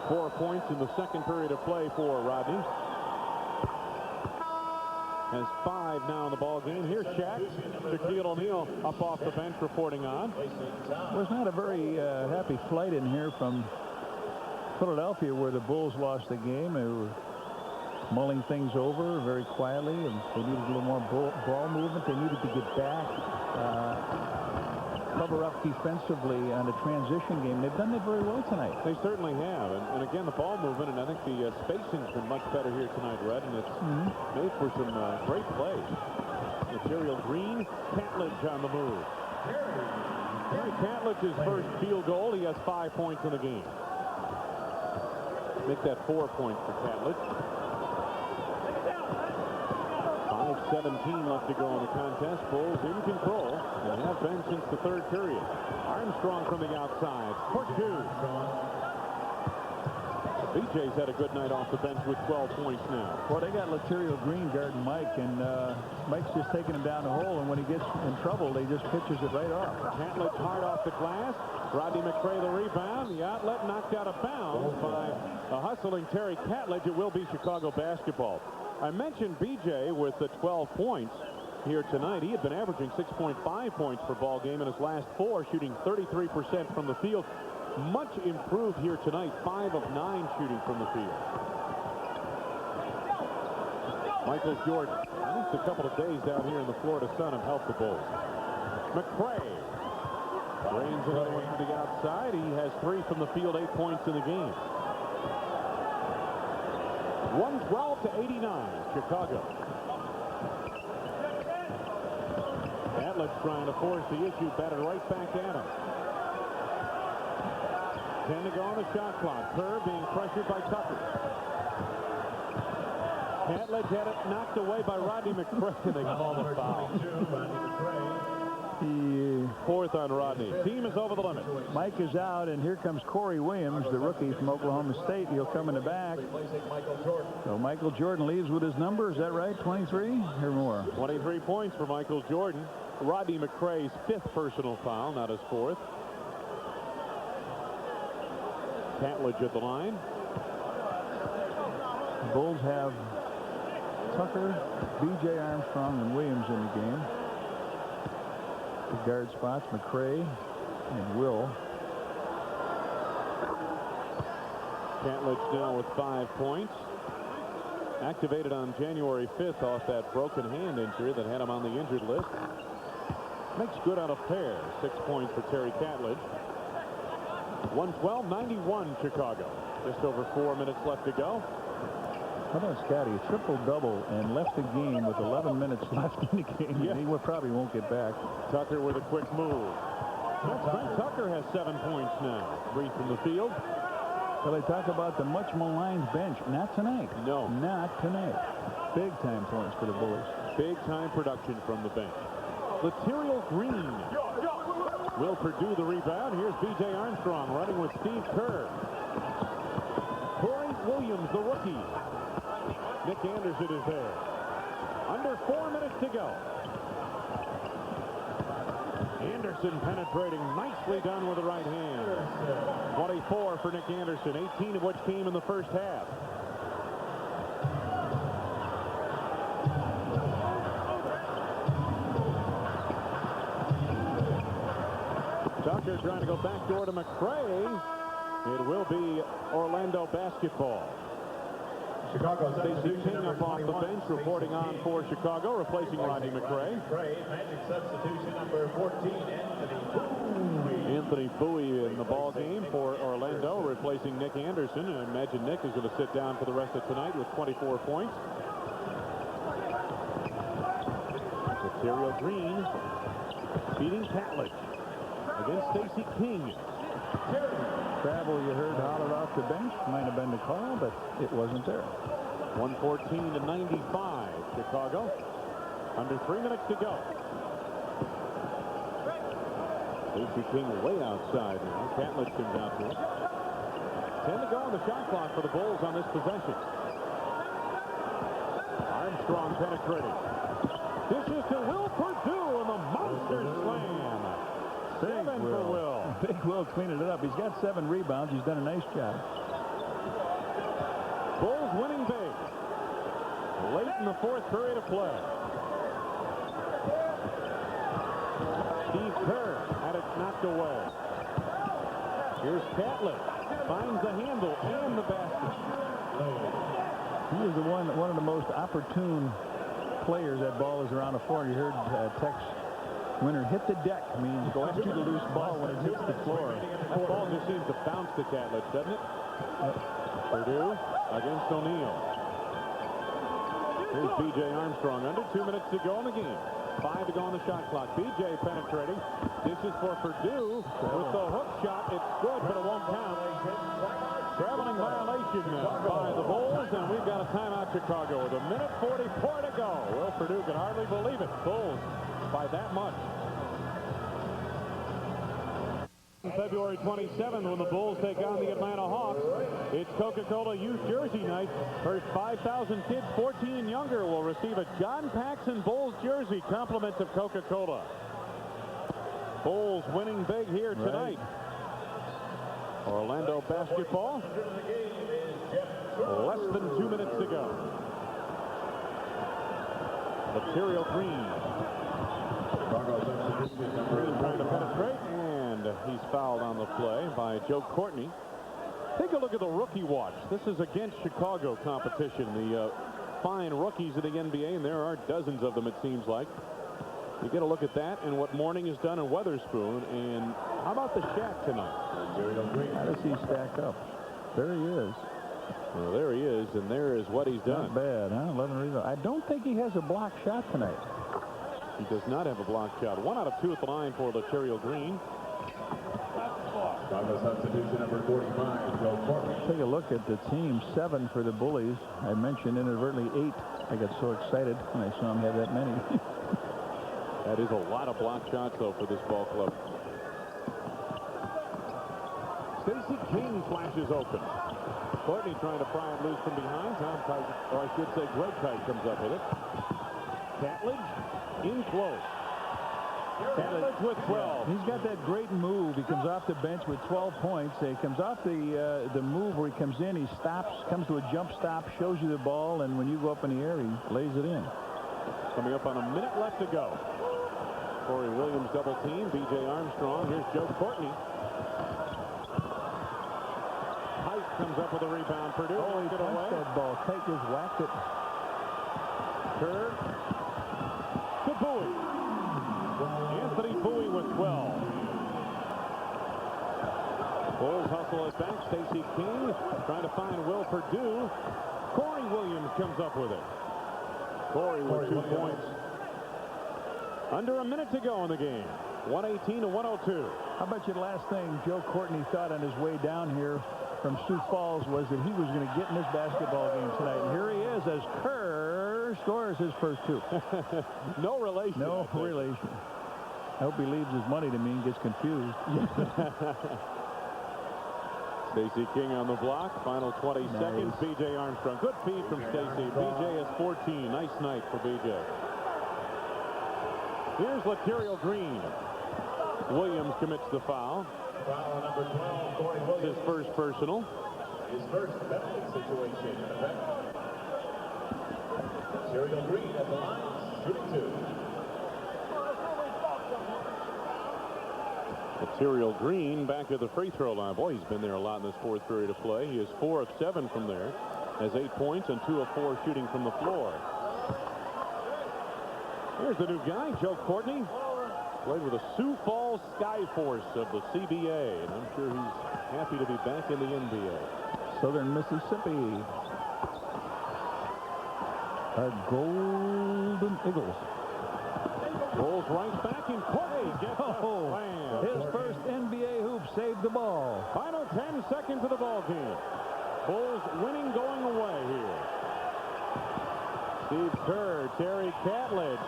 4 points in the second period of play for Rodney. Has 5 now in the ball game. Here's Shaq. Shaquille O'Neal up off the bench reporting on. Was not a very happy flight in here from Philadelphia, where the Bulls lost the game. They were mulling things over very quietly, and they needed a little more ball movement. They needed to get back, cover up defensively on the transition game. They've done that very well tonight. They certainly have. And again, the ball movement, and I think the spacing's been much better here tonight, Red, and it's made for some great plays. Material Green, Catledge on the move. Terry Catledge's first field goal. He has 5 points in the game. Make that 4 points for Catledge. 5:17 left to go in the contest. Bulls in control and have been since the 3rd period. Armstrong from the outside. Purdue. BJ's had a good night off the bench with 12 points now. Well, they got Laterio Green guarding Mike, and Mike's just taking him down the hole, and when he gets in trouble, they just pitches it right off. Catledge hard off the glass. Rodney McRae the rebound. The outlet knocked out of bounds by a hustling Terry Catledge. It will be Chicago basketball. I mentioned BJ with the 12 points here tonight. He had been averaging 6.5 points per ball game in his last 4, shooting 33% from the field. Much improved here tonight, 5 of 9 shooting from the field. Michael Jordan. At least a couple of days down here in the Florida sun have helped the Bulls. McRae drains another one to the outside. He has 3 from the field, 8 points in the game. 112-89, Chicago. Catledge trying to force the issue, batted right back at him. 10 to go on the shot clock. Kerr being pressured by Tucker. Catledge had it knocked away by Rodney McRae. They call the foul. 4th on Rodney. Team is over the limit. Mike is out, and here comes Corey Williams, the rookie from Oklahoma State. He'll come in the back. So Michael Jordan leaves with his number. Is that right? 23 or more? 23 points for Michael Jordan. Rodney McRae's 5th personal foul, not his 4th. Catledge at the line. The Bulls have Tucker, B.J. Armstrong, and Williams in the game. The guard spots, McRae and Will. Catledge now with 5 points. Activated on January 5th off that broken hand injury that had him on the injured list. Makes good out of pair. 6 points for Terry Catledge. 112-91 Chicago. Just over 4 minutes left to go. How about Scotty? A triple-double and left the game with 11 minutes left in the game. Yeah. He probably won't get back. Tucker with a quick move. Brent Tucker has 7 points now. 3 from the field. Well, they talk about the much maligned bench. Not tonight. No. Not tonight. Big-time points for the Bullies. Big-time production from the bench. Laterial Green will Purdue the rebound. Here's B.J. Armstrong running with Steve Kerr. Corey Williams, the rookie. Nick Anderson is there. Under 4 minutes to go. Anderson penetrating, nicely done with the right hand. 24 for Nick Anderson, 18 of which came in the first half. Tucker trying to go backdoor to McCray. It will be Orlando basketball. Chicago Stacey King up off the bench, reporting on for Chicago, replacing Rodney McCray. Magic substitution number 14, Anthony Bowie in the ball game for Orlando, replacing Nick Anderson. And I imagine Nick is going to sit down for the rest of tonight with 24 points. Laterial Green beating Catledge against Stacey King. Travel, you heard, hollered off the bench. Might have been the call, but it wasn't there. 114-95, Chicago. Under 3 minutes to go. Stacey King way outside now. Catledge comes out to it. 10 to go on the shot clock for the Bulls on this possession. Armstrong penetrating. This is to Will Purdue and the monster slam. 7 for Will. Big Will cleaning it up. He's got 7 rebounds. He's done a nice job. Bulls winning big. Late in the 4th period of play. Steve Kerr had it knocked away. Here's Catlett. Finds the handle and the basket. He is one of the most opportune players. That ball is around the floor. You heard Tex Winter hit the deck. Means go after the loose ball when it hits the floor. That ball just seems to bounce to Catlett, doesn't it? Purdue against O'Neal. Here's B.J. Armstrong. Under 2 minutes to go in the game. 5 to go on the shot clock. B.J. penetrating. This is for Purdue with the hook shot. It's good, but it won't count. Traveling violation by the Bulls, and we've got a timeout, Chicago, with 1:44 to go. Will Purdue can hardly believe it. Bulls by that much. February 27th, when the Bulls take on the Atlanta Hawks, it's Coca-Cola Youth Jersey Night. First 5,000 kids 14 and younger will receive a John Paxson Bulls jersey, compliments of Coca-Cola. Bulls winning big here tonight. Orlando basketball. Less than 2 minutes to go. Laterial Green. Green trying to penetrate, and he's fouled on the play by Joe Courtney. Take a look at the rookie watch. This is against Chicago competition. The fine rookies in the NBA, and there are dozens of them, it seems like. You get a look at that and what Mourning has done in Weatherspoon. And how about the Shack tonight? How does he stack up? There he is. Well, there he is, and there is what he's done. Not bad, huh? 11 rebounds. I don't think he has a block shot tonight. He does not have a block shot. 1 out of 2 at the line for Laterial Green. Substitution number 45, Joe Courtney. Take a look at the team. 7 for the Bullies. I mentioned inadvertently 8. I got so excited when I saw him have that many. That is a lot of block shots, though, for this ball club. Stacey King flashes open. Courtney trying to pry it loose from behind. Tom Kite, or I should say Greg Kite, comes up with it. Catledge in close. Catledge with 12. He's got that great move. He comes off the bench with 12 points. He comes off the move where he comes in. He stops, comes to a jump stop, shows you the ball, and when you go up in the air, he lays it in. Coming up on a minute left to go. Corey Williams double team. B.J. Armstrong. Here's Joe Courtney. Height comes up with a rebound. Purdue he it away. That ball. Kite just whacked it. Kerr to Bowie. Anthony Bowie with 12. Bulls hustle it back. Stacey King trying to find Will Perdue. Corey Williams comes up with it. Corey with 2 points. Under a minute to go in the game. 118 to 102. How about you, the last thing Joe Courtney thought on his way down here from Sioux Falls was that he was going to get in this basketball game tonight. And here he is as Kerr scores his first 2. No relation. No relation. I hope he leaves his money to me and gets confused. Stacey King on the block. Final 20 seconds. B.J. Armstrong. Good feed from Stacey. B.J. has 14. Nice night for B.J. Here's Laterio Green. Williams commits the foul. Foul number 12, Corey His Williams. first personal. His first penalty situation in effect. Laterio Green at the line, shooting 2. Laterio Green back at the free throw line. Boy, he's been there a lot in this fourth period of play. He is 4 of 7 from there. Has 8 points and 2 of 4 shooting from the floor. Here's the new guy, Joe Courtney. Played with the Sioux Falls Skyforce of the CBA, and I'm sure he's happy to be back in the NBA. Southern Mississippi. Our Golden Eagles. Rolls right back, and Courtney gets a slam. His first NBA hoop saved the ball. Final 10 seconds of the ball game. Bulls winning going away here. Steve Kerr, Terry Catledge.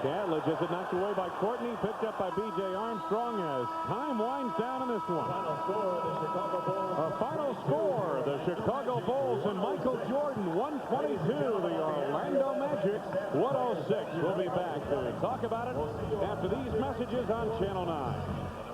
Catledge has it knocked away by Courtney, picked up by B.J. Armstrong as time winds down in this one. Final score, the Chicago Bulls. A final score, the Chicago Bulls and Michael Jordan, 122. The Orlando Magic, 106. We'll be back to talk about it after these messages on Channel 9.